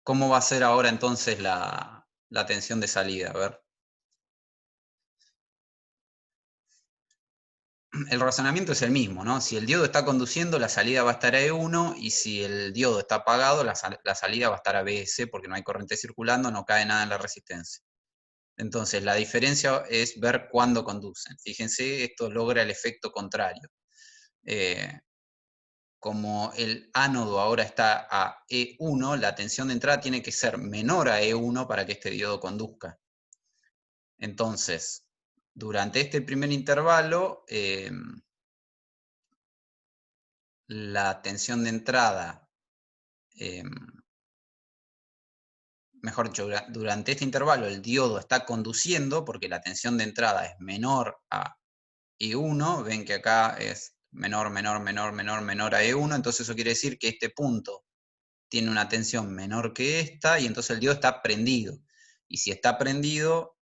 ¿Cómo va a ser ahora entonces la tensión de salida? A ver. El razonamiento es el mismo, ¿no? Si el diodo está conduciendo, la salida va a estar a E1, y si el diodo está apagado, la salida va a estar a BS, porque no hay corriente circulando, no cae nada en la resistencia. Entonces, la diferencia es ver cuándo conducen. Fíjense, esto logra el efecto contrario. Como el ánodo ahora está a E1, la tensión de entrada tiene que ser menor a E1 para que este diodo conduzca. Entonces, durante este primer intervalo, la tensión de entrada, mejor dicho, durante este intervalo el diodo está conduciendo porque la tensión de entrada es menor a E1, ven que acá es menor a E1, entonces eso quiere decir que este punto tiene una tensión menor que esta, y entonces el diodo está prendido. Y si está prendido,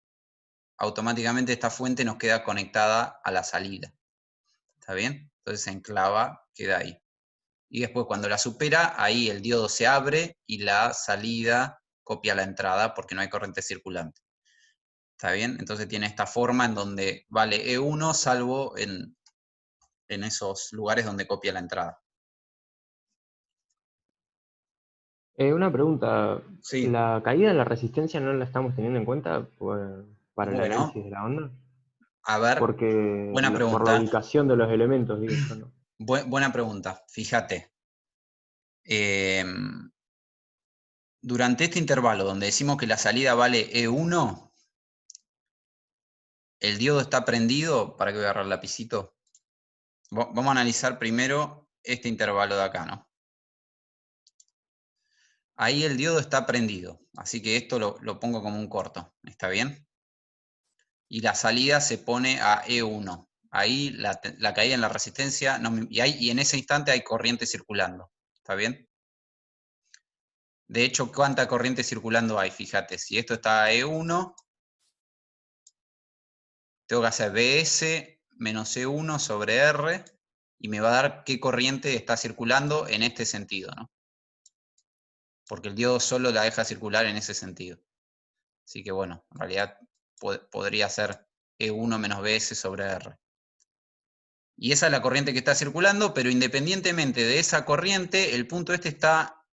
automáticamente esta fuente nos queda conectada a la salida. ¿Está bien? Entonces se enclava, queda ahí. Y después cuando la supera, ahí el diodo se abre y la salida copia la entrada porque no hay corriente circulante. ¿Está bien? Entonces tiene esta forma en donde vale E1 salvo en esos lugares donde copia la entrada. Una pregunta, Sí. ¿la caída en la resistencia no la estamos teniendo en cuenta para el Bueno, análisis de la onda? a ver, Porque buena por la pregunta. ubicación de los elementos, digo yo, ¿no? Buena pregunta, fíjate. Durante este intervalo donde decimos que la salida vale E1, el diodo está prendido. ¿Para qué voy a agarrar el lapicito? Vamos a analizar primero este intervalo de acá, ¿no? Ahí el diodo está prendido, así que esto lo pongo como un corto, ¿está bien? Y la salida se pone a E1. Ahí la caída en la resistencia, y en ese instante hay corriente circulando, ¿está bien? De hecho, ¿cuánta corriente circulando hay? Fíjate, si esto está a E1, tengo que hacer BS menos E1 sobre R, y me va a dar qué corriente está circulando en este sentido, ¿no? Porque el diodo solo la deja circular en ese sentido. Así que bueno, en realidad podría ser E1 menos BS sobre R. Y esa es la corriente que está circulando, pero independientemente de esa corriente, el punto este está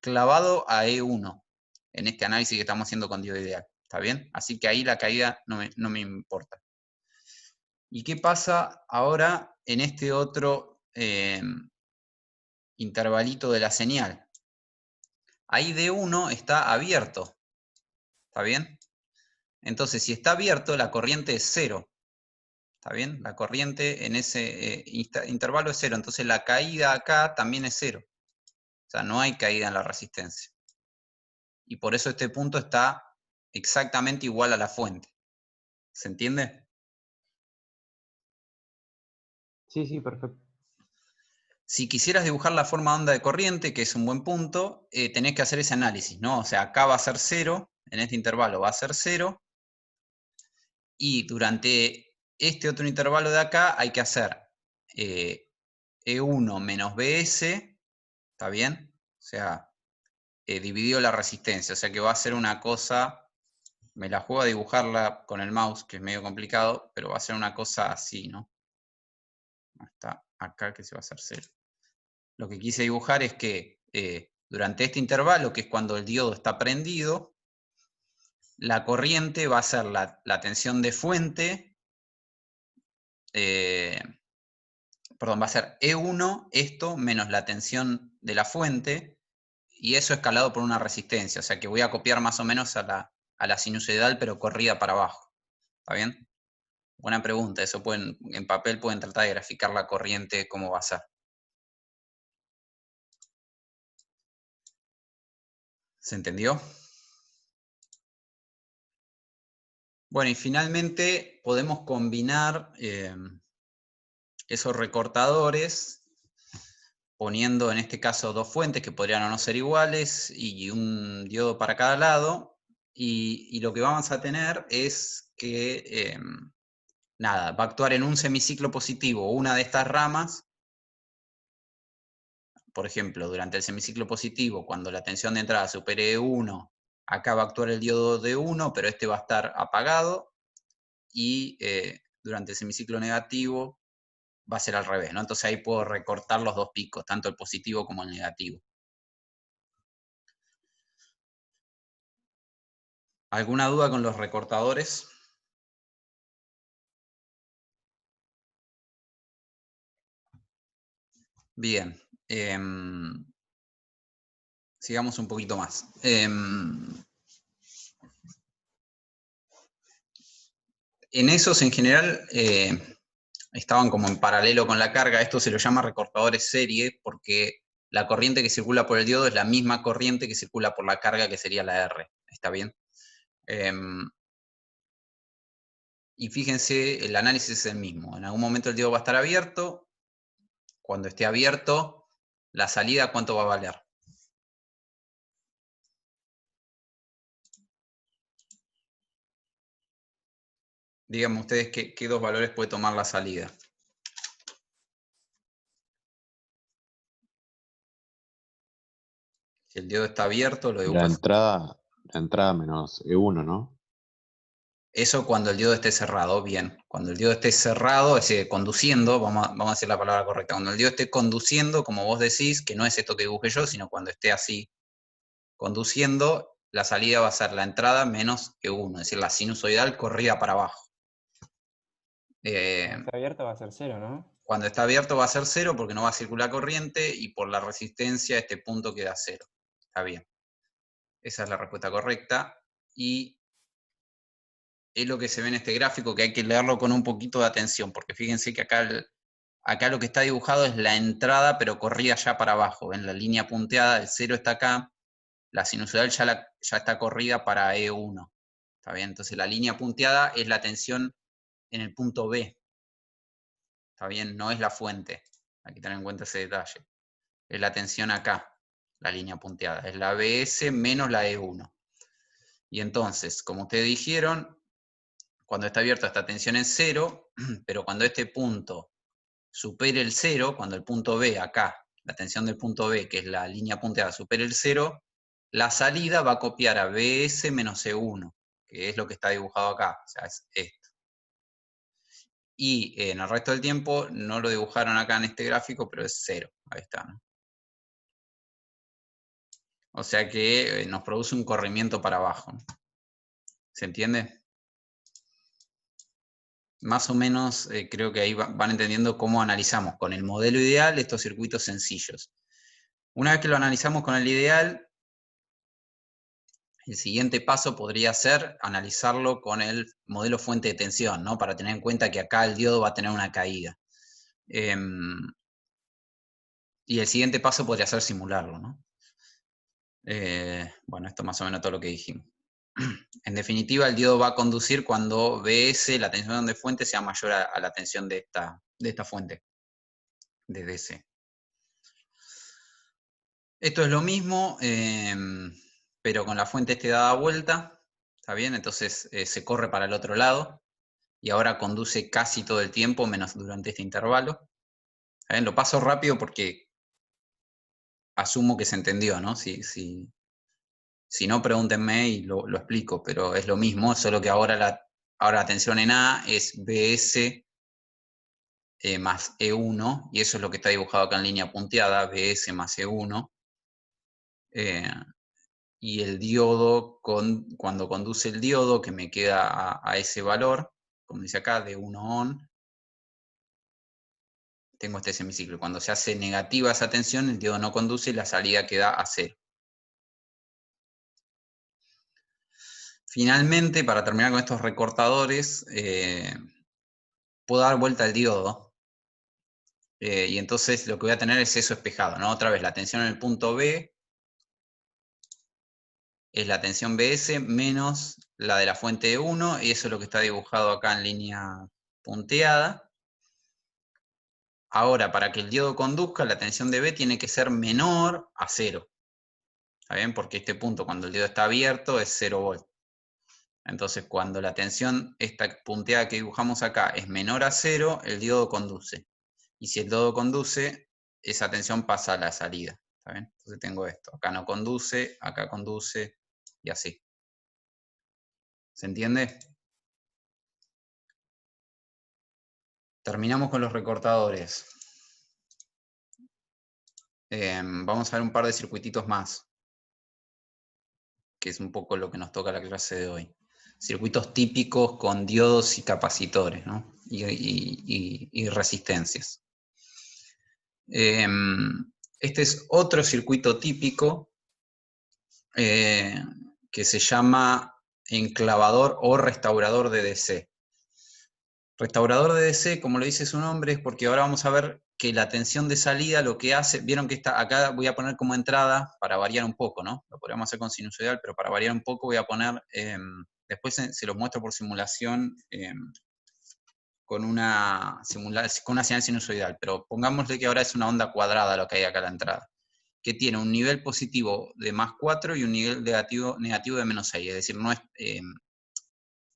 clavado a E1, en este análisis que estamos haciendo con diodo ideal. ¿Está bien? Así que ahí la caída no me importa. ¿Y qué pasa ahora en este otro intervalito de la señal? Ahí D1 está abierto. ¿Está bien? Entonces, si está abierto, la corriente es 0. ¿Está bien? La corriente en ese intervalo es 0. Entonces, la caída acá también es 0. O sea, no hay caída en la resistencia. Y por eso este punto está exactamente igual a la fuente. ¿Se entiende? Sí, sí, perfecto. Si quisieras dibujar la forma de onda de corriente, que es un buen punto, tenés que hacer ese análisis, ¿no? O sea, acá va a ser 0, en este intervalo va a ser 0, y durante este otro intervalo de acá hay que hacer E1 menos BS, ¿está bien? O sea, dividido la resistencia, o sea que va a ser una cosa, me la juego a dibujarla con el mouse, que es medio complicado, pero va a ser una cosa así, ¿no? Está acá que se va a hacer 0. Lo que quise dibujar es que durante este intervalo, que es cuando el diodo está prendido, la corriente va a ser la tensión de fuente, perdón, va a ser E1, esto, menos la tensión de la fuente, y eso escalado por una resistencia, o sea que voy a copiar más o menos a la sinusoidal, pero corrida para abajo. ¿Está bien? Buena pregunta, eso en papel pueden tratar de graficar la corriente, cómo va a ser. ¿Se entendió? Bueno, y finalmente podemos combinar esos recortadores poniendo en este caso dos fuentes que podrían o no ser iguales y un diodo para cada lado, y lo que vamos a tener es que, nada, va a actuar en un semiciclo positivo una de estas ramas. Por ejemplo, durante el semiciclo positivo, cuando la tensión de entrada supere E1, acá va a actuar el diodo D1, pero este va a estar apagado, y durante el semiciclo negativo va a ser al revés, ¿no? Entonces ahí puedo recortar los dos picos, tanto el positivo como el negativo. ¿Alguna duda con los recortadores? Bien. Sigamos un poquito más. En esos, en general, estaban como en paralelo con la carga. Esto se lo llama recortadores serie porque la corriente que circula por el diodo es la misma corriente que circula por la carga, que sería la R. ¿Está bien? Y fíjense, el análisis es el mismo. En algún momento el diodo va a estar abierto, cuando esté abierto, la salida, ¿cuánto va a valer? Díganme ustedes qué dos valores puede tomar la salida. Si el diodo está abierto, lo dibujo. La entrada menos E1, ¿no? Eso cuando el diodo esté cerrado, bien. Cuando el diodo esté cerrado, es decir, conduciendo, vamos a decir la palabra correcta. Cuando el diodo esté conduciendo, como vos decís, que no es esto que dibujé yo, sino cuando esté así conduciendo, la salida va a ser la entrada menos E1, es decir, la sinusoidal corrida para abajo. Cuando está abierto va a ser 0, ¿no? Cuando está abierto va a ser 0 porque no va a circular corriente y por la resistencia este punto queda 0. Está bien. Esa es la respuesta correcta. Y es lo que se ve en este gráfico, que hay que leerlo con un poquito de atención, porque fíjense que acá lo que está dibujado es la entrada, pero corrida ya para abajo. En la línea punteada, el 0 está acá, la sinusoidal ya está corrida para E1. ¿Está bien? Entonces la línea punteada es la tensión en el punto B. ¿Está bien? No es la fuente. Hay que tener en cuenta ese detalle. Es la tensión acá, la línea punteada. Es la BS menos la E1. Y entonces, como ustedes dijeron, cuando está abierto esta tensión es 0, pero cuando este punto supere el 0, cuando el punto B acá, la tensión del punto B, que es la línea punteada, supere el 0, la salida va a copiar a BS menos E1, que es lo que está dibujado acá, o sea, es esto. Y en el resto del tiempo, no lo dibujaron acá en este gráfico, pero es 0, ahí está, ¿no? O sea que nos produce un corrimiento para abajo, ¿no? ¿Se entiende? Más o menos creo que ahí van entendiendo cómo analizamos con el modelo ideal estos circuitos sencillos. Una vez que lo analizamos con el ideal, el siguiente paso podría ser analizarlo con el modelo fuente de tensión, ¿no? Para tener en cuenta que acá el diodo va a tener una caída. Y el siguiente paso podría ser simularlo, ¿no? Bueno, esto más o menos todo lo que dijimos. En definitiva, el diodo va a conducir cuando BS, la tensión de fuente, sea mayor a la tensión de esta fuente, de DC. Esto es lo mismo, pero con la fuente dada vuelta, ¿está bien? Entonces se corre para el otro lado y ahora conduce casi todo el tiempo, menos durante este intervalo. ¿Está bien? Lo paso rápido porque asumo que se entendió, ¿no? Si no, pregúntenme y lo explico, pero es lo mismo, solo que ahora la tensión en A es BS más E1, y eso es lo que está dibujado acá en línea punteada, BS más E1. Y el diodo, cuando conduce el diodo, que me queda a ese valor, como dice acá, de 1 on, tengo este semiciclo. Cuando se hace negativa esa tensión, el diodo no conduce y la salida queda a 0. Finalmente, para terminar con estos recortadores, puedo dar vuelta al diodo. Y entonces lo que voy a tener es eso espejado, ¿no? Otra vez, la tensión en el punto B es la tensión BS menos la de la fuente de 1, y eso es lo que está dibujado acá en línea punteada. Ahora, para que el diodo conduzca, la tensión de B tiene que ser menor a 0. ¿Está bien? Porque este punto, cuando el diodo está abierto, es 0 volt. Entonces, cuando la tensión, esta punteada que dibujamos acá, es menor a 0, el diodo conduce. Y si el diodo conduce, esa tensión pasa a la salida. ¿Está bien? Entonces tengo esto. Acá no conduce, acá conduce, y así. ¿Se entiende? Terminamos con los recortadores. Vamos a ver un par de circuititos más, que es un poco lo que nos toca la clase de hoy. Circuitos típicos con diodos y capacitores, ¿no? y resistencias. Este es otro circuito típico que se llama enclavador o restaurador de DC. Restaurador de DC, como lo dice su nombre, es porque ahora vamos a ver que la tensión de salida lo que hace, vieron que está acá, voy a poner como entrada para variar un poco, ¿no? Lo podríamos hacer con sinusoidal, pero para variar un poco voy a poner, después se los muestro por simulación, con una señal sinusoidal, pero pongámosle que ahora es una onda cuadrada lo que hay acá a la entrada, que tiene un nivel positivo de +4 y un nivel negativo de -6, es decir, no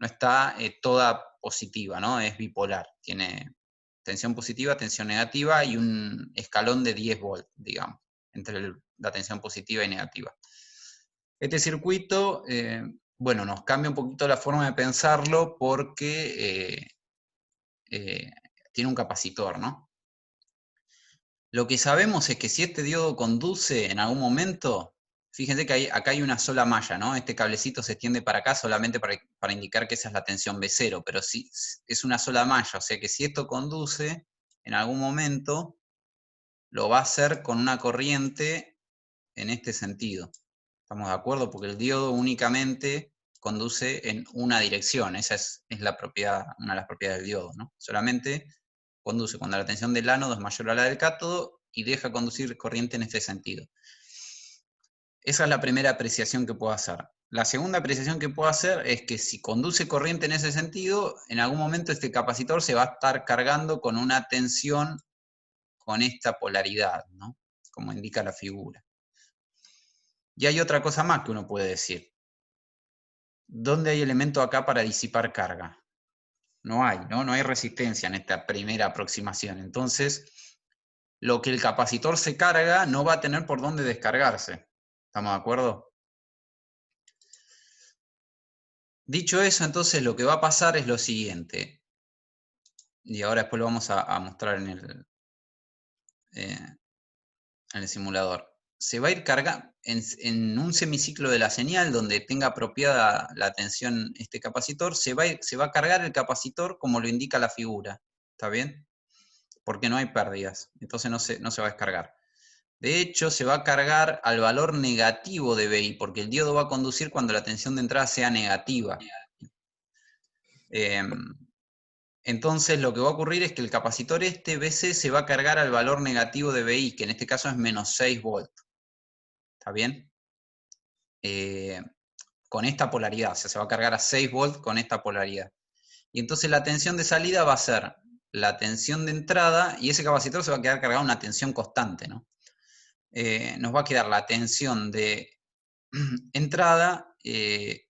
está toda positiva, ¿no? Es bipolar, tiene tensión positiva, tensión negativa y un escalón de 10 volts, digamos, entre la tensión positiva y negativa. Este circuito, bueno, nos cambia un poquito la forma de pensarlo porque tiene un capacitor, ¿no? Lo que sabemos es que si este diodo conduce en algún momento, fíjense que acá hay una sola malla, ¿no? Este cablecito se extiende para acá solamente para indicar que esa es la tensión B0, pero si es una sola malla, o sea que si esto conduce en algún momento, lo va a hacer con una corriente en este sentido. ¿Estamos de acuerdo? Porque el diodo únicamente conduce en una dirección, esa es la propiedad, una de las propiedades del diodo, ¿no? Solamente conduce cuando la tensión del ánodo es mayor a la del cátodo y deja conducir corriente en este sentido. Esa es la primera apreciación que puedo hacer. La segunda apreciación que puedo hacer es que si conduce corriente en ese sentido, en algún momento este capacitor se va a estar cargando con una tensión con esta polaridad, ¿no? Como indica la figura. Y hay otra cosa más que uno puede decir. ¿Dónde hay elemento acá para disipar carga? No hay, ¿no? No hay resistencia en esta primera aproximación. Entonces, lo que el capacitor se carga no va a tener por dónde descargarse. ¿Estamos de acuerdo? Dicho eso, entonces lo que va a pasar es lo siguiente. Y ahora después lo vamos a mostrar en el simulador. Se va a ir cargando en un semiciclo de la señal donde tenga apropiada la tensión este capacitor, se va a cargar el capacitor como lo indica la figura. ¿Está bien? Porque no hay pérdidas, entonces no se va a descargar. De hecho, se va a cargar al valor negativo de BI, porque el diodo va a conducir cuando la tensión de entrada sea negativa. Entonces lo que va a ocurrir es que el capacitor este BC se va a cargar al valor negativo de BI, que en este caso es -6 volts. ¿Está bien? Con esta polaridad, o sea, se va a cargar a 6 volts con esta polaridad. Y entonces la tensión de salida va a ser la tensión de entrada y ese capacitor se va a quedar cargado a una tensión constante, ¿no? Nos va a quedar la tensión de entrada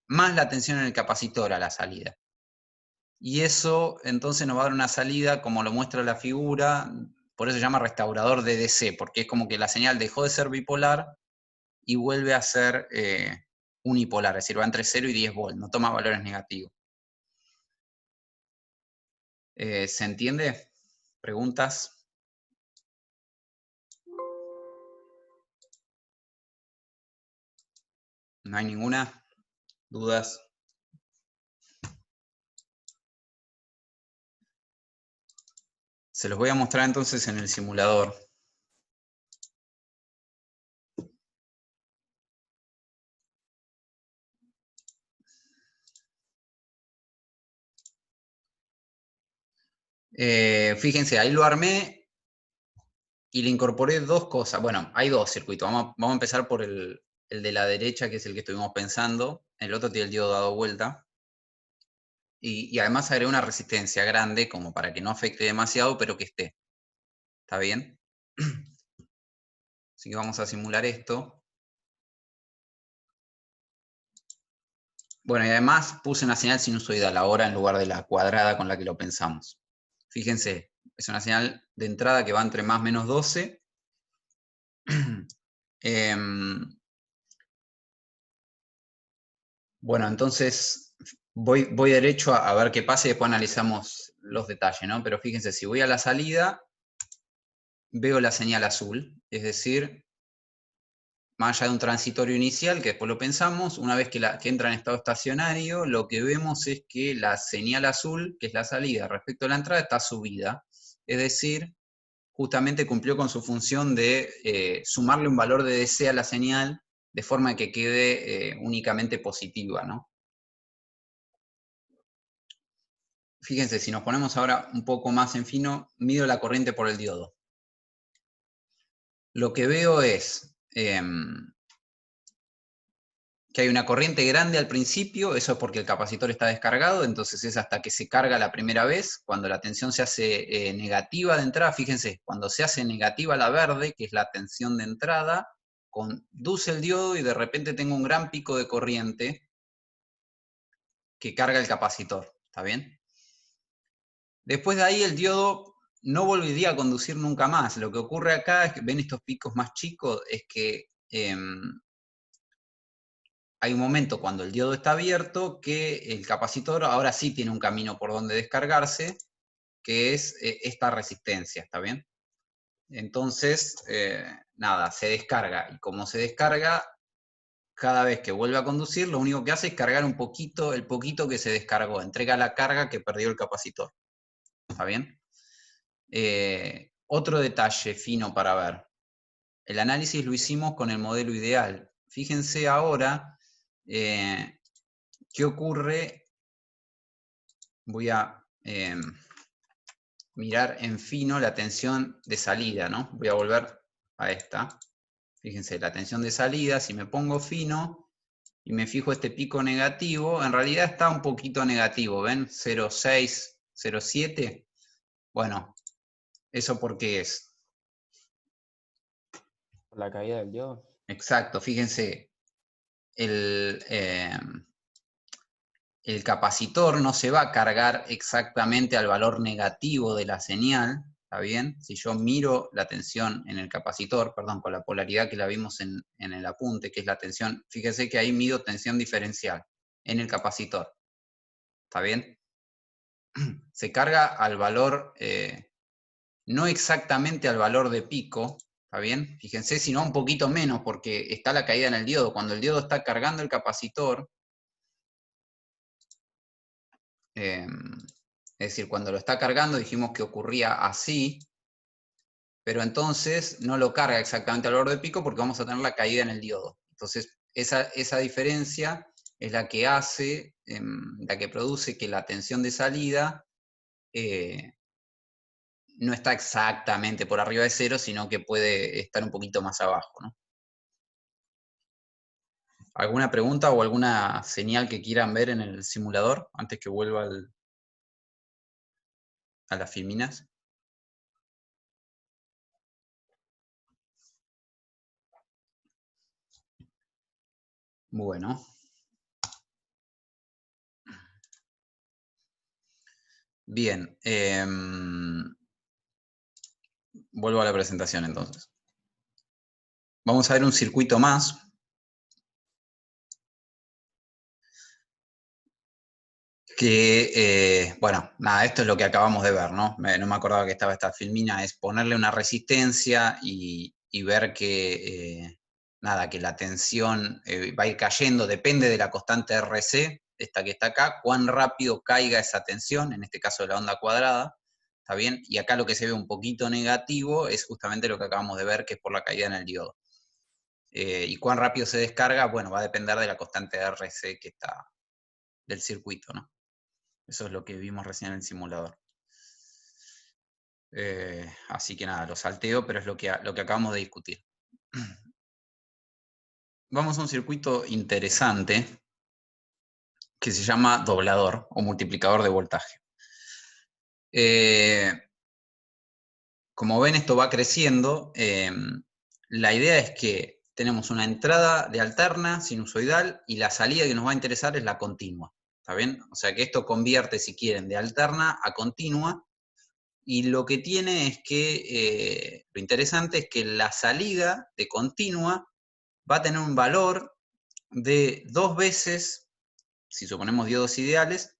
más la tensión en el capacitor a la salida. Y eso entonces nos va a dar una salida, como lo muestra la figura, por eso se llama restaurador de DC, porque es como que la señal dejó de ser bipolar y vuelve a ser unipolar, es decir, va entre 0 y 10 volts, no toma valores negativos. ¿Se entiende? ¿Preguntas? ¿No hay ninguna? ¿Dudas? Se los voy a mostrar entonces en el simulador. Fíjense, ahí lo armé y le incorporé dos cosas. Bueno, hay dos circuitos. Vamos a empezar por el de la derecha, que es el que estuvimos pensando. El otro tiene el diodo dado vuelta. Y además agregué una resistencia grande como para que no afecte demasiado, pero que esté. ¿Está bien? Así que vamos a simular esto. Bueno, y además puse una señal sinusoidal ahora en lugar de la cuadrada con la que lo pensamos. Fíjense, es una señal de entrada que va entre +-12. Bueno, entonces voy derecho a ver qué pasa y después analizamos los detalles, ¿no? Pero fíjense, si voy a la salida, veo la señal azul, es decir, más allá de un transitorio inicial, que después lo pensamos, una vez que entra en estado estacionario, lo que vemos es que la señal azul, que es la salida respecto a la entrada, está subida. Es decir, justamente cumplió con su función de sumarle un valor de DC a la señal, de forma que quede únicamente positiva, ¿no? Fíjense, si nos ponemos ahora un poco más en fino, mido la corriente por el diodo. Lo que veo es que que hay una corriente grande al principio, eso es porque el capacitor está descargado, entonces es hasta que se carga la primera vez, cuando la tensión se hace negativa de entrada, fíjense, cuando se hace negativa la verde, que es la tensión de entrada, conduce el diodo y de repente tengo un gran pico de corriente que carga el capacitor, ¿está bien? Después de ahí el diodo no volvería a conducir nunca más. Lo que ocurre acá es que, ven estos picos más chicos, es que hay un momento cuando el diodo está abierto que el capacitor ahora sí tiene un camino por donde descargarse, que es esta resistencia, ¿está bien? Entonces, nada, se descarga, y como se descarga, cada vez que vuelve a conducir, lo único que hace es cargar un poquito, el poquito que se descargó, entrega la carga que perdió el capacitor, ¿está bien? Otro detalle fino para ver. El análisis lo hicimos con el modelo ideal. Fíjense ahora qué ocurre. Voy a mirar en fino la tensión de salida, ¿no? Voy a volver a esta. Fíjense, la tensión de salida, si me pongo fino y me fijo este pico negativo, en realidad está un poquito negativo, ¿ven? 0,6, 0,7. Bueno, ¿eso por qué es? Por la caída del diodo. Exacto, fíjense, el capacitor no se va a cargar exactamente al valor negativo de la señal, ¿está bien? Si yo miro la tensión en el capacitor, perdón, con la polaridad que la vimos en el apunte, que es la tensión, fíjese que ahí mido tensión diferencial en el capacitor, ¿está bien? Se carga al valor, no exactamente al valor de pico, ¿está bien? Fíjense, sino un poquito menos, porque está la caída en el diodo. Cuando el diodo está cargando el capacitor, es decir, cuando lo está cargando dijimos que ocurría así, pero entonces no lo carga exactamente al valor de pico porque vamos a tener la caída en el diodo. Entonces, esa diferencia es la que hace, la que produce que la tensión de salida no está exactamente por arriba de cero, sino que puede estar un poquito más abajo, ¿no? ¿Alguna pregunta o alguna señal que quieran ver en el simulador antes que vuelva a las filminas? Bueno. Bien. Vuelvo a la presentación entonces. Vamos a ver un circuito más. Que, bueno, nada, esto es lo que acabamos de ver, ¿no? No me acordaba que estaba esta filmina, es ponerle una resistencia y ver que, nada, que la tensión va a ir cayendo, depende de la constante RC, esta que está acá, cuán rápido caiga esa tensión, en este caso de la onda cuadrada, ¿está bien? Y acá lo que se ve un poquito negativo es justamente lo que acabamos de ver, que es por la caída en el diodo. Y cuán rápido se descarga, bueno, va a depender de la constante RC que está del circuito, ¿no? Eso es lo que vimos recién en el simulador. Así que nada, lo salteo, pero es lo que acabamos de discutir. Vamos a un circuito interesante que se llama doblador o multiplicador de voltaje. Como ven, esto va creciendo. La idea es que tenemos una entrada de alterna sinusoidal y la salida que nos va a interesar es la continua. ¿Está bien? O sea que esto convierte, si quieren, de alterna a continua. Y lo que tiene es que, lo interesante es que la salida de continua va a tener un valor de 2 veces, si suponemos diodos ideales,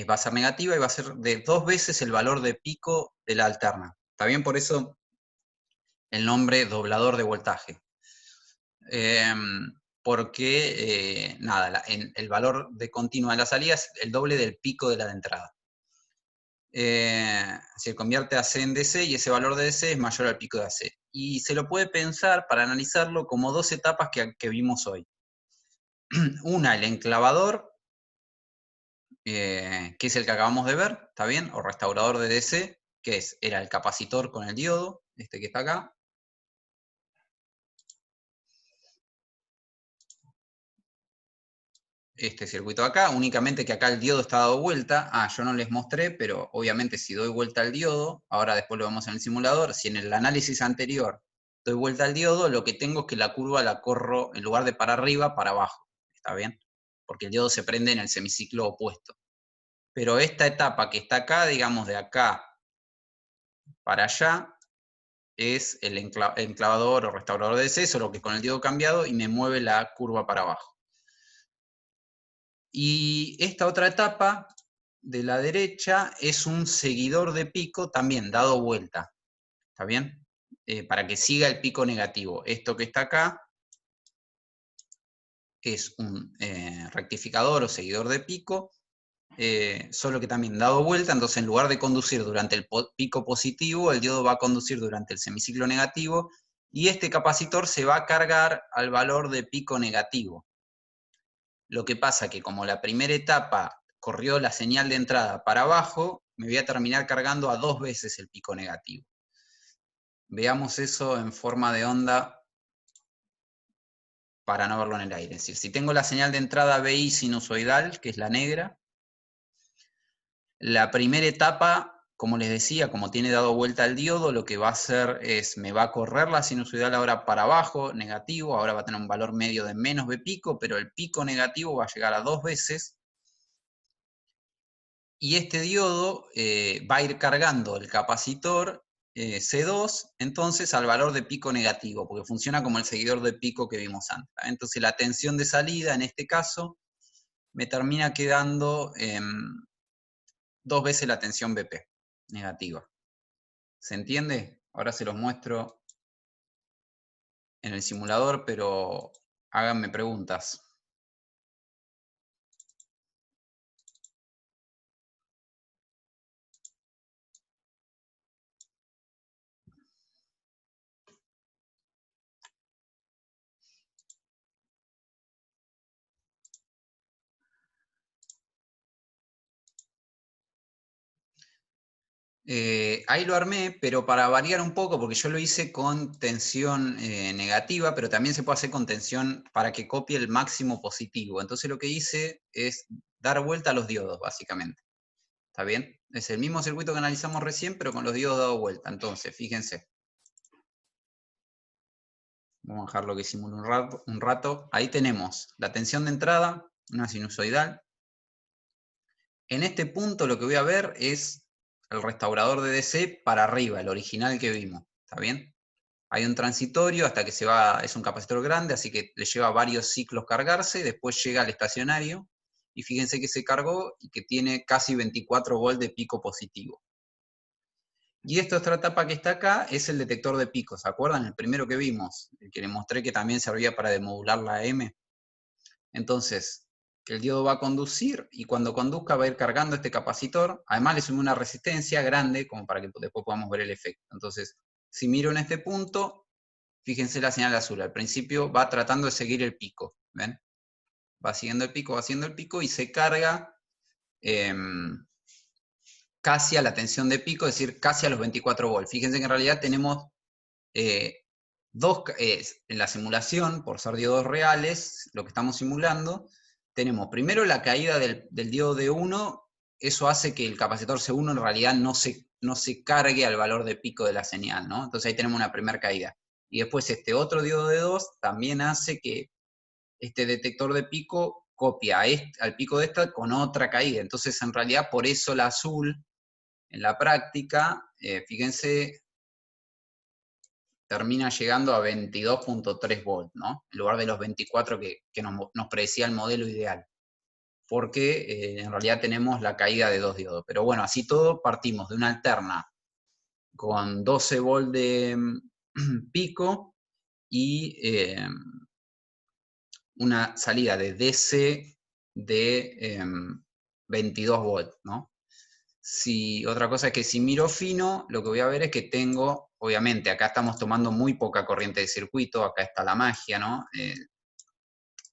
va a ser negativa y va a ser de 2 veces el valor de pico de la alterna. ¿Está bien? Por eso el nombre doblador de voltaje. Porque, nada, el valor de continua de la salida es el doble del pico de la de entrada. Se convierte AC en DC y ese valor de DC es mayor al pico de AC. Y se lo puede pensar, para analizarlo, como 2 etapas que vimos hoy. Una, el enclavador, que es el que acabamos de ver, ¿está bien? O restaurador de DC, que era el capacitor con el diodo, este que está acá. este circuito de acá, únicamente que acá el diodo está dado vuelta. Yo no les mostré, pero obviamente si doy vuelta al diodo, ahora después lo vemos en el simulador, si en el análisis anterior doy vuelta al diodo, lo que tengo es que la curva la corro, en lugar de para arriba, para abajo. ¿Está bien? Porque el diodo se prende en el semiciclo opuesto. Pero esta etapa que está acá, digamos de acá para allá, es el enclavador o restaurador de DC, lo que con el diodo cambiado, y me mueve la curva para abajo. Y esta otra etapa de la derecha es un seguidor de pico también dado vuelta. ¿Está bien? Para que siga el pico negativo. Esto que está acá es un rectificador o seguidor de pico, solo que también dado vuelta. Entonces, en lugar de conducir durante el pico positivo, el diodo va a conducir durante el semiciclo negativo, y este capacitor se va a cargar al valor de pico negativo. Lo que pasa que como la primera etapa corrió la señal de entrada para abajo, me voy a terminar cargando a 2 veces el pico negativo. Veamos eso en forma de onda para no verlo en el aire. Es decir, si tengo la señal de entrada BI sinusoidal, que es la negra, la primera etapa, como les decía, como tiene dado vuelta el diodo, lo que va a hacer es, me va a correr la sinusoidal ahora para abajo, negativo, ahora va a tener un valor medio de menos B pico, pero el pico negativo va a llegar a 2 veces, y este diodo va a ir cargando el capacitor C2, entonces al valor de pico negativo, porque funciona como el seguidor de pico que vimos antes. Entonces la tensión de salida, en este caso, me termina quedando 2 veces la tensión BP negativa. ¿Se entiende? Ahora se los muestro en el simulador, pero háganme preguntas. Ahí lo armé, pero para variar un poco, porque yo lo hice con tensión negativa, pero también se puede hacer con tensión para que copie el máximo positivo. Entonces lo que hice es dar vuelta a los diodos, básicamente. ¿Está bien? Es el mismo circuito que analizamos recién, pero con los diodos dado vuelta. Entonces, fíjense. Vamos a dejarlo que simule un rato. Ahí tenemos la tensión de entrada, una sinusoidal. En este punto lo que voy a ver es el restaurador de DC para arriba, el original que vimos. ¿Está bien? Hay un transitorio hasta que se va, es un capacitor grande, así que le lleva varios ciclos cargarse, después llega al estacionario, y fíjense que se cargó y que tiene casi 24 volts de pico positivo. Y esta otra etapa que está acá es el detector de picos, ¿se acuerdan? El primero que vimos, el que les mostré que también servía para demodular la M. Entonces, el diodo va a conducir, y cuando conduzca va a ir cargando este capacitor. Además le sube una resistencia grande, como para que después podamos ver el efecto. Entonces, si miro en este punto, fíjense la señal azul. Al principio va tratando de seguir el pico, ¿ven? Va siguiendo el pico, y se carga casi a la tensión de pico, es decir, casi a los 24 volts. Fíjense que en realidad tenemos en la simulación, por ser diodos reales, lo que estamos simulando, tenemos primero la caída del diodo D1, eso hace que el capacitor C1 en realidad no se cargue al valor de pico de la señal, ¿no? Entonces ahí tenemos una primera caída. Y después este otro diodo D2 también hace que este detector de pico copia al pico de esta con otra caída. Entonces en realidad por eso la azul, en la práctica, fíjense, termina llegando a 22.3 volts, ¿no? En lugar de los 24 que nos predecía el modelo ideal. Porque en realidad tenemos la caída de 2 diodos. Pero bueno, así todo partimos de una alterna con 12 volts de pico y una salida de DC de 22 volts, ¿no? Otra cosa es que si miro fino, lo que voy a ver es que tengo, obviamente, acá estamos tomando muy poca corriente de circuito, acá está la magia, ¿no?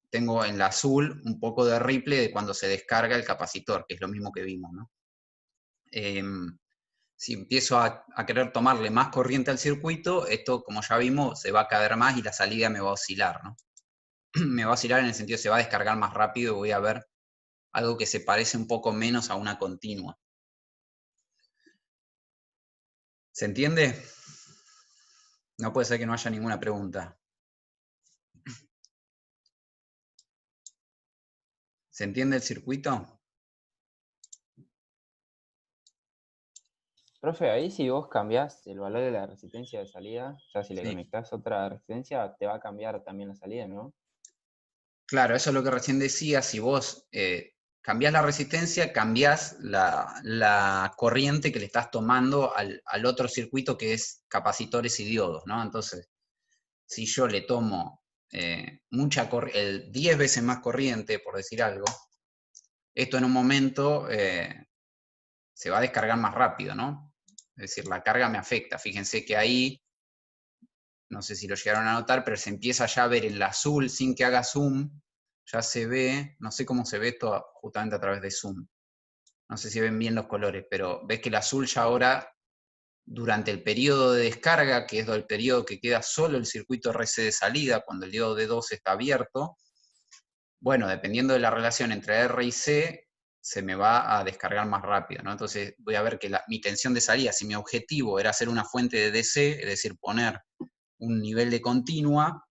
Tengo en la azul un poco de ripple de cuando se descarga el capacitor, que es lo mismo que vimos, ¿no? Si empiezo a querer tomarle más corriente al circuito, esto, como ya vimos, se va a caer más y la salida me va a oscilar, ¿no? me va a oscilar en el sentido, se va a descargar más rápido y voy a ver algo que se parece un poco menos a una continua. ¿Se entiende? No puede ser que no haya ninguna pregunta. ¿Se entiende el circuito? Profe, ahí si vos cambiás el valor de la resistencia de salida, o sea, si le Sí. conectás otra resistencia, te va a cambiar también la salida, ¿no? Claro, eso es lo que recién decía. Si vos cambiás la resistencia, cambiás la corriente que le estás tomando al otro circuito que es capacitores y diodos, ¿no? Entonces, si yo le tomo 10 veces más corriente, por decir algo, esto en un momento se va a descargar más rápido, ¿no? Es decir, la carga me afecta. Fíjense que ahí, no sé si lo llegaron a notar, pero se empieza ya a ver el azul sin que haga zoom. Ya se ve, no sé cómo se ve esto justamente a través de zoom. No sé si ven bien los colores, pero ves que el azul ya ahora, durante el periodo de descarga, que es el periodo que queda solo el circuito RC de salida, cuando el diodo D2 está abierto, bueno, dependiendo de la relación entre R y C, se me va a descargar más rápido, ¿no? Entonces voy a ver que mi tensión de salida, si mi objetivo era hacer una fuente de DC, es decir, poner un nivel de continua,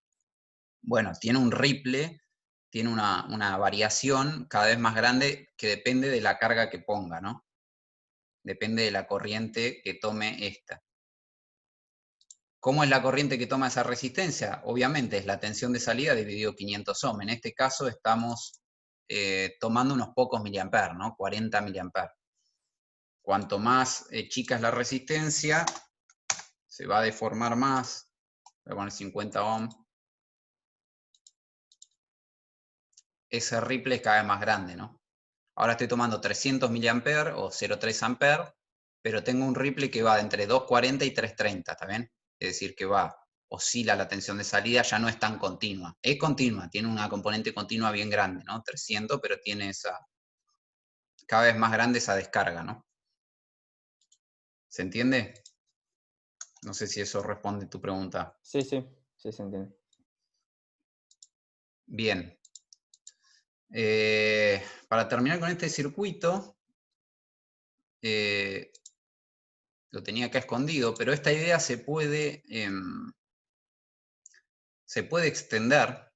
bueno, tiene un ripple, tiene una variación cada vez más grande que depende de la carga que ponga, ¿no? Depende de la corriente que tome esta. ¿Cómo es la corriente que toma esa resistencia? Obviamente es la tensión de salida dividido 500 ohm. En este caso estamos tomando unos pocos miliamperes, ¿no? 40 miliamperes. Cuanto más chica es la resistencia, se va a deformar más. Voy a poner 50 ohm. Ese ripple es cada vez más grande, ¿no? Ahora estoy tomando 300 miliamperes o 0,3 amperes, pero tengo un ripple que va de entre 240 y 330, ¿está bien? Es decir, que oscila la tensión de salida, ya no es tan continua. Es continua, tiene una componente continua bien grande, ¿no? 300, pero tiene cada vez más grande esa descarga, ¿no? ¿Se entiende? No sé si eso responde a tu pregunta. Sí, sí, sí se entiende. Bien. Para terminar con este circuito, lo tenía acá escondido, pero esta idea se puede extender,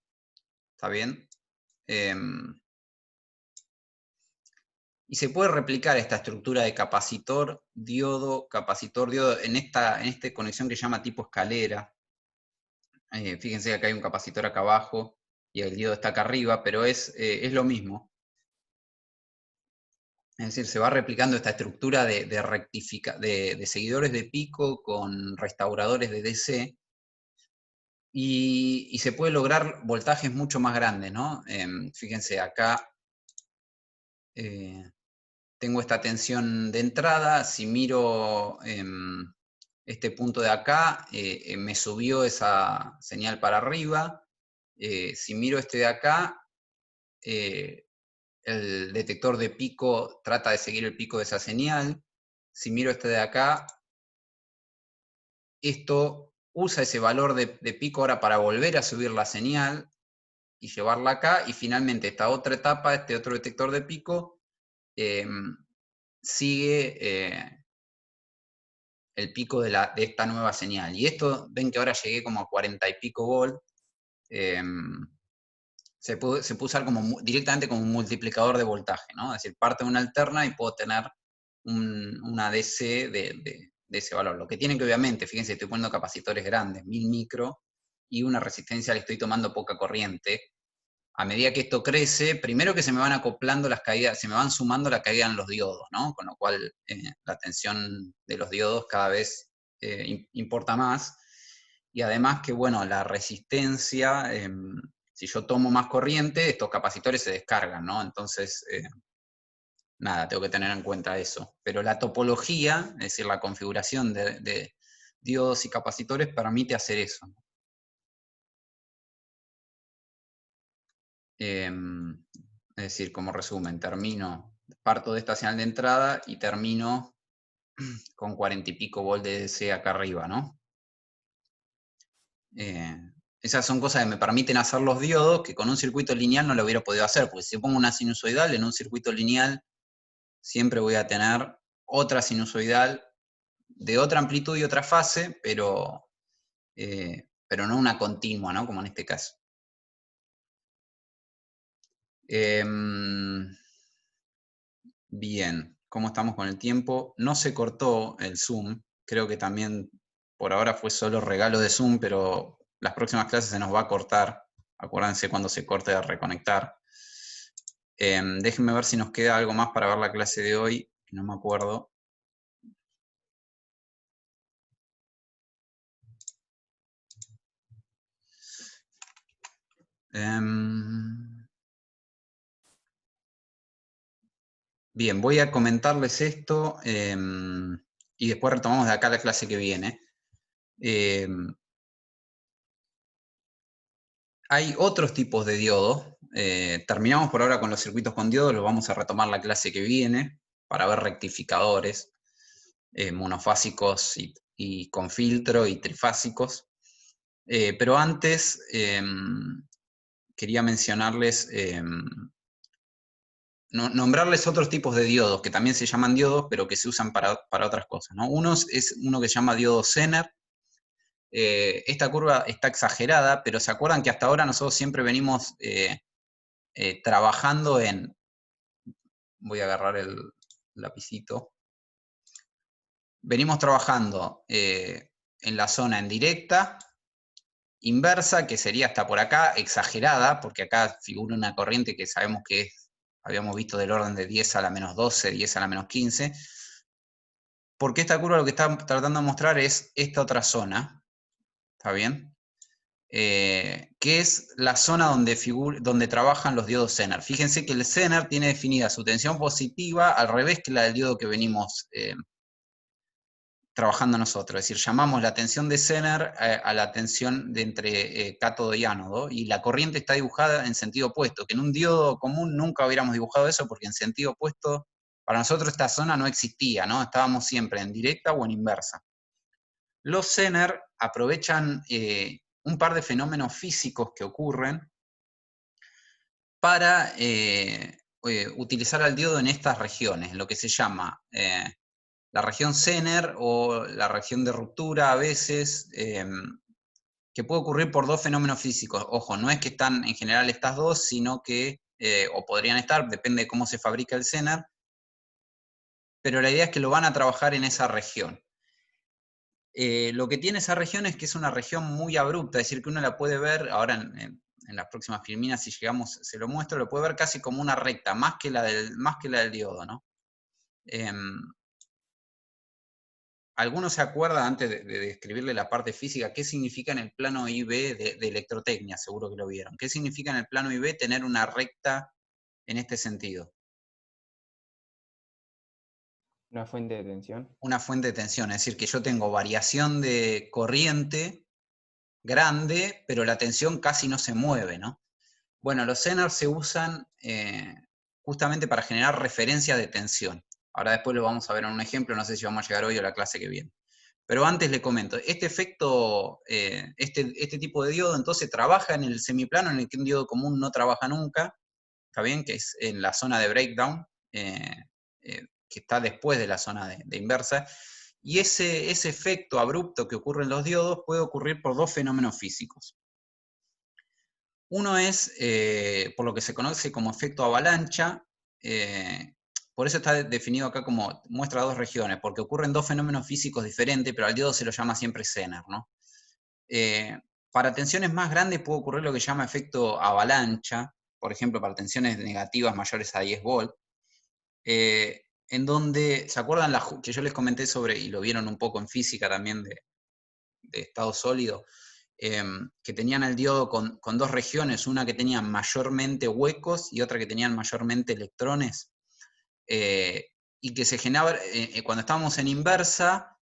¿está bien? Y se puede replicar esta estructura de capacitor, diodo, en esta conexión que se llama tipo escalera. Fíjense que acá hay un capacitor acá abajo y el diodo está acá arriba, pero es lo mismo. Es decir, se va replicando esta estructura de seguidores de pico con restauradores de DC, y se puede lograr voltajes mucho más grandes, ¿no? Fíjense, acá tengo esta tensión de entrada. Si miro este punto de acá, me subió esa señal para arriba. Si miro este de acá, el detector de pico trata de seguir el pico de esa señal. Si miro este de acá, esto usa ese valor de pico ahora para volver a subir la señal y llevarla acá, y finalmente esta otra etapa, este otro detector de pico, sigue el pico de esta nueva señal. Y esto, ven que ahora llegué como a 40 y pico volt. Se puede usar directamente como un multiplicador de voltaje, ¿no? Es decir, parte de una alterna y puedo tener una DC de ese valor. Lo que tiene que, obviamente, fíjense, estoy poniendo capacitores grandes, 1000 micro, y una resistencia le estoy tomando poca corriente. A medida que esto crece, primero que se me van acoplando las caídas, se me van sumando la caída en los diodos, ¿no? Con lo cual la tensión de los diodos cada vez importa más. Y además que, bueno, la resistencia, si yo tomo más corriente, estos capacitores se descargan, ¿no? Entonces, nada, tengo que tener en cuenta eso. Pero la topología, es decir, la configuración de diodos y capacitores permite hacer eso. Es decir, como resumen, parto de esta señal de entrada y termino con 40 y pico volt de DC acá arriba, ¿no? Esas son cosas que me permiten hacer los diodos que con un circuito lineal no lo hubiera podido hacer, porque si pongo una sinusoidal en un circuito lineal, siempre voy a tener otra sinusoidal de otra amplitud y otra fase, pero no una continua, ¿no? Como en este caso. Bien, ¿cómo estamos con el tiempo? No se cortó el Zoom, creo que también por ahora fue solo regalo de Zoom, pero las próximas clases se nos va a cortar. Acuérdense cuando se corte de reconectar. Déjenme ver si nos queda algo más para ver la clase de hoy, que no me acuerdo. Bien, voy a comentarles esto y después retomamos de acá la clase que viene. Hay otros tipos de diodos. Terminamos por ahora con los circuitos con diodos, los vamos a retomar la clase que viene para ver rectificadores monofásicos y con filtro y trifásicos. Pero antes quería mencionarles, nombrarles otros tipos de diodos que también se llaman diodos, pero que se usan para otras cosas, ¿no? Uno es uno que se llama diodo Zener. Esta curva está exagerada, pero ¿se acuerdan que hasta ahora nosotros siempre venimos trabajando en... Voy a agarrar el lapicito. Venimos trabajando en la zona en directa, inversa, que sería hasta por acá, exagerada, porque acá figura una corriente que sabemos que es, habíamos visto del orden de 10 a la menos 12, 10 a la menos 15, porque esta curva lo que está tratando de mostrar es esta otra zona, ¿está bien? Que es la zona donde trabajan los diodos Zener. Fíjense que el Zener tiene definida su tensión positiva al revés que la del diodo que venimos trabajando nosotros. Es decir, llamamos la tensión de Zener a la tensión de entre cátodo y ánodo, y la corriente está dibujada en sentido opuesto, que en un diodo común nunca hubiéramos dibujado eso, porque en sentido opuesto, para nosotros esta zona no existía, ¿no? Estábamos siempre en directa o en inversa. Los Zener aprovechan un par de fenómenos físicos que ocurren para utilizar al diodo en estas regiones, lo que se llama la región Zener o la región de ruptura a veces, que puede ocurrir por dos fenómenos físicos. Ojo, no es que están en general estas dos, sino que, o podrían estar, depende de cómo se fabrica el Zener, pero la idea es que lo van a trabajar en esa región. Lo que tiene esa región es que es una región muy abrupta, es decir, que uno la puede ver, ahora en las próximas filminas, si llegamos, se lo muestro, lo puede ver casi como una recta, más que la del diodo, ¿no? ¿Alguno se acuerda, antes de describirle la parte física, qué significa en el plano IB de electrotecnia? Seguro que lo vieron. ¿Qué significa en el plano IB tener una recta en este sentido? Una fuente de tensión. Una fuente de tensión, es decir, que yo tengo variación de corriente grande, pero la tensión casi no se mueve, ¿no? Bueno, los Zener se usan justamente para generar referencia de tensión. Ahora después lo vamos a ver en un ejemplo, no sé si vamos a llegar hoy o la clase que viene. Pero antes le comento, este efecto, este tipo de diodo entonces trabaja en el semiplano en el que un diodo común no trabaja nunca, ¿está bien? Que es en la zona de breakdown, que está después de la zona de inversa, y ese efecto abrupto que ocurre en los diodos puede ocurrir por dos fenómenos físicos. Uno es por lo que se conoce como efecto avalancha, por eso está definido acá como muestra dos regiones, porque ocurren dos fenómenos físicos diferentes, pero al diodo se lo llama siempre Zener, ¿no? Para tensiones más grandes puede ocurrir lo que se llama efecto avalancha, por ejemplo, para tensiones negativas mayores a 10 volt, en donde, ¿se acuerdan que yo les comenté sobre, y lo vieron un poco en física también de estado sólido? Que tenían el diodo con dos regiones, una que tenían mayormente huecos y otra que tenían mayormente electrones, y que se generaba, cuando estábamos en inversa,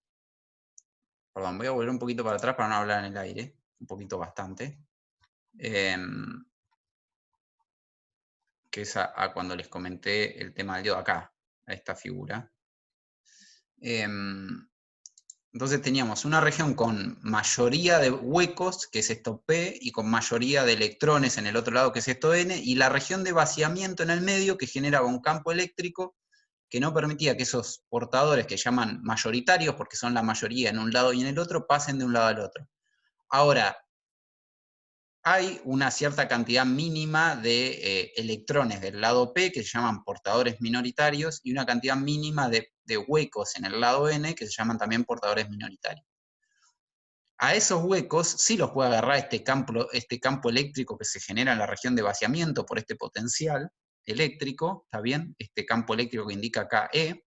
perdón, voy a volver un poquito para atrás para no hablar en el aire, un poquito bastante, que es a cuando les comenté el tema del diodo acá, a esta figura. Entonces teníamos una región con mayoría de huecos, que es esto P, y con mayoría de electrones en el otro lado, que es esto N, y la región de vaciamiento en el medio, que generaba un campo eléctrico que no permitía que esos portadores, que llaman mayoritarios, porque son la mayoría en un lado y en el otro, pasen de un lado al otro. Ahora, hay una cierta cantidad mínima de electrones del lado P, que se llaman portadores minoritarios, y una cantidad mínima de huecos en el lado N, que se llaman también portadores minoritarios. A esos huecos sí los puede agarrar este campo eléctrico que se genera en la región de vaciamiento por este potencial eléctrico, ¿está bien? Este campo eléctrico que indica acá E,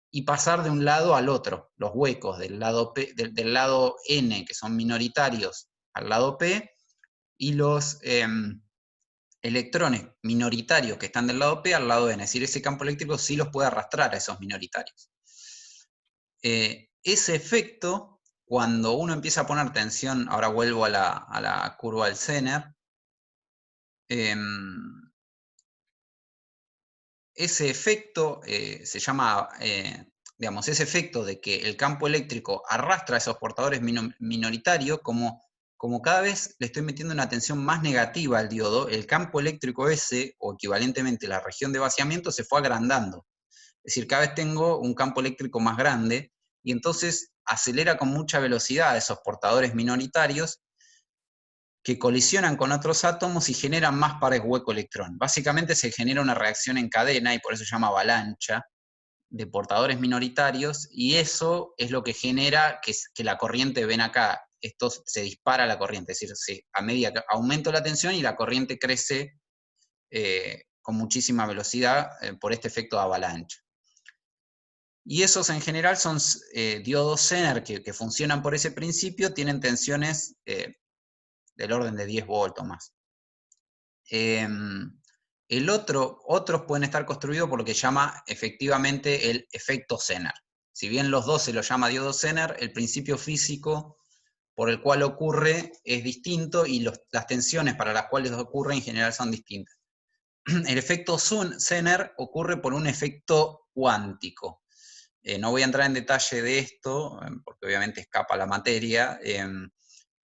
y pasar de un lado al otro, los huecos del lado, P, del lado N, que son minoritarios, al lado P, y los electrones minoritarios que están del lado P al lado N. Es decir, ese campo eléctrico sí los puede arrastrar a esos minoritarios. Ese efecto, cuando uno empieza a poner tensión, ahora vuelvo a la curva del Zener, ese efecto se llama, digamos, ese efecto de que el campo eléctrico arrastra a esos portadores minoritarios, como cada vez le estoy metiendo una tensión más negativa al diodo, el campo eléctrico ese, o equivalentemente la región de vaciamiento, se fue agrandando. Es decir, cada vez tengo un campo eléctrico más grande, y entonces acelera con mucha velocidad esos portadores minoritarios, que colisionan con otros átomos y generan más pares hueco-electrón. Básicamente se genera una reacción en cadena, y por eso se llama avalancha, de portadores minoritarios, y eso es lo que genera que la corriente, ven acá, esto se dispara la corriente, es decir, a medida que aumento la tensión y la corriente crece con muchísima velocidad por este efecto de avalancha. Y esos en general son diodos Zener que funcionan por ese principio, tienen tensiones del orden de 10 volts o más. Otros pueden estar construidos por lo que las efectivamente el efecto Zener. Si bien los dos se los llama diodo Zener, el principio físico por el cual ocurre es distinto, y las tensiones para las cuales ocurre en general son distintas. El efecto Zener ocurre por un efecto cuántico. No voy a entrar en detalle de esto, porque obviamente escapa la materia,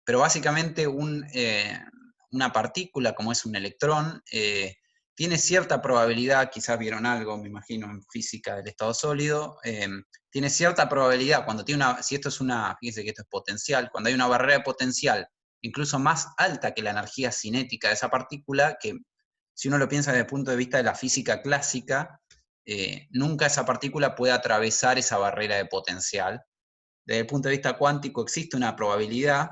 pero básicamente una partícula, como es un electrón, tiene cierta probabilidad, quizás vieron algo, me imagino, en física del estado sólido, tiene cierta probabilidad, cuando tiene si esto es fíjense que esto es potencial, cuando hay una barrera de potencial incluso más alta que la energía cinética de esa partícula, que si uno lo piensa desde el punto de vista de la física clásica, nunca esa partícula puede atravesar esa barrera de potencial. Desde el punto de vista cuántico existe una probabilidad,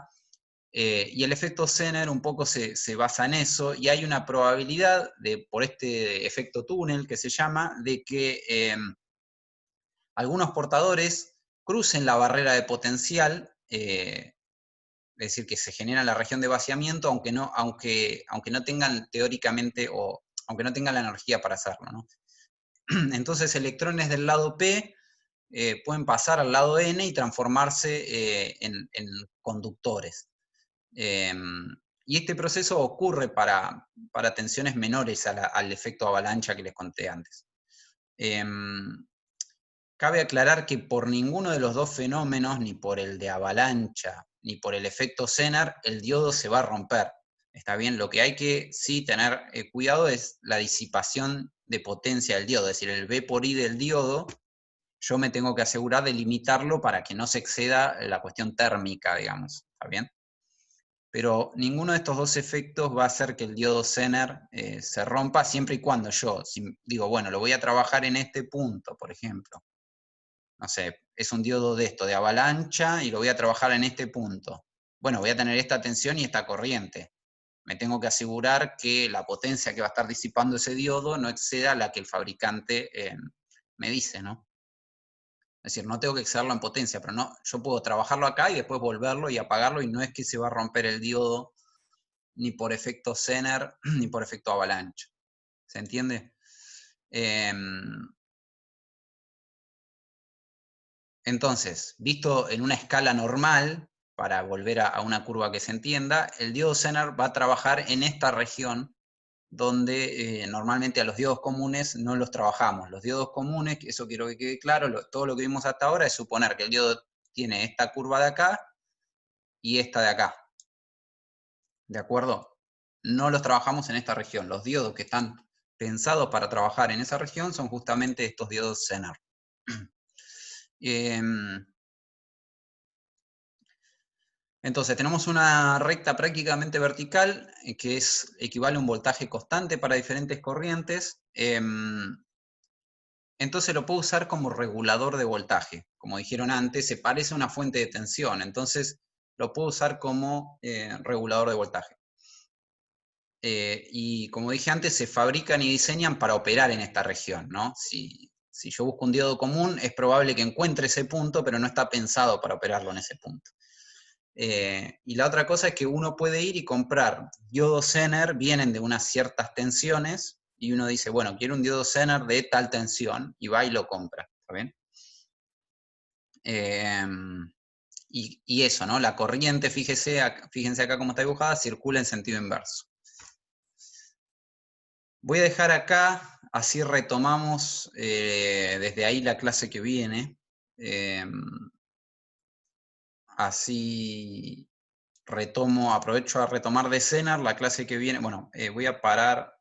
y el efecto Zener un poco se basa en eso, y hay una probabilidad, por este efecto túnel que se llama, de que algunos portadores crucen la barrera de potencial, es decir, que se genera en la región de vaciamiento, aunque no tengan teóricamente, o aunque no tengan la energía para hacerlo, ¿no? Entonces electrones del lado P pueden pasar al lado N y transformarse en conductores. Y este proceso ocurre para tensiones menores al efecto avalancha que les conté antes. Cabe aclarar que por ninguno de los dos fenómenos, ni por el de avalancha, ni por el efecto Zener, el diodo se va a romper. ¿Está bien? Lo que hay que sí tener cuidado es la disipación de potencia del diodo, es decir, el V por I del diodo, yo me tengo que asegurar de limitarlo para que no se exceda la cuestión térmica, digamos. ¿Está bien? Pero ninguno de estos dos efectos va a hacer que el diodo Zener se rompa, siempre y cuando yo, si digo, bueno, lo voy a trabajar en este punto, por ejemplo. No sé, es un diodo de esto, de avalancha, y lo voy a trabajar en este punto. Bueno, voy a tener esta tensión y esta corriente. Me tengo que asegurar que la potencia que va a estar disipando ese diodo no exceda la que el fabricante me dice, ¿no? Es decir, no tengo que excederlo en potencia, pero no, yo puedo trabajarlo acá y después volverlo y apagarlo, y no es que se va a romper el diodo ni por efecto Zener ni por efecto avalancha. ¿Se entiende? Entonces, visto en una escala normal, para volver a una curva que se entienda, el diodo Zener va a trabajar en esta región donde normalmente a los diodos comunes no los trabajamos. Los diodos comunes, eso quiero que quede claro, todo lo que vimos hasta ahora es suponer que el diodo tiene esta curva de acá y esta de acá. ¿De acuerdo? No los trabajamos en esta región. Los diodos que están pensados para trabajar en esa región son justamente estos diodos Zener. Entonces tenemos una recta prácticamente vertical que equivale a un voltaje constante para diferentes corrientes. Entonces lo puedo usar como regulador de voltaje. Como dijeron antes, se parece a una fuente de tensión. Entonces lo puedo usar como regulador de voltaje. Y como dije antes, se fabrican y diseñan para operar en esta región, ¿no? Si yo busco un diodo común, es probable que encuentre ese punto, pero no está pensado para operarlo en ese punto. Y la otra cosa es que uno puede ir y comprar diodos Zener, vienen de unas ciertas tensiones, y uno dice, bueno, quiero un diodo Zener de tal tensión, y va y lo compra, ¿está bien? Y eso, ¿no? La corriente, fíjense acá cómo está dibujada, circula en sentido inverso. Voy a dejar acá, así retomamos desde ahí la clase que viene. Así aprovecho a retomar de Zener la clase que viene. Bueno, voy a parar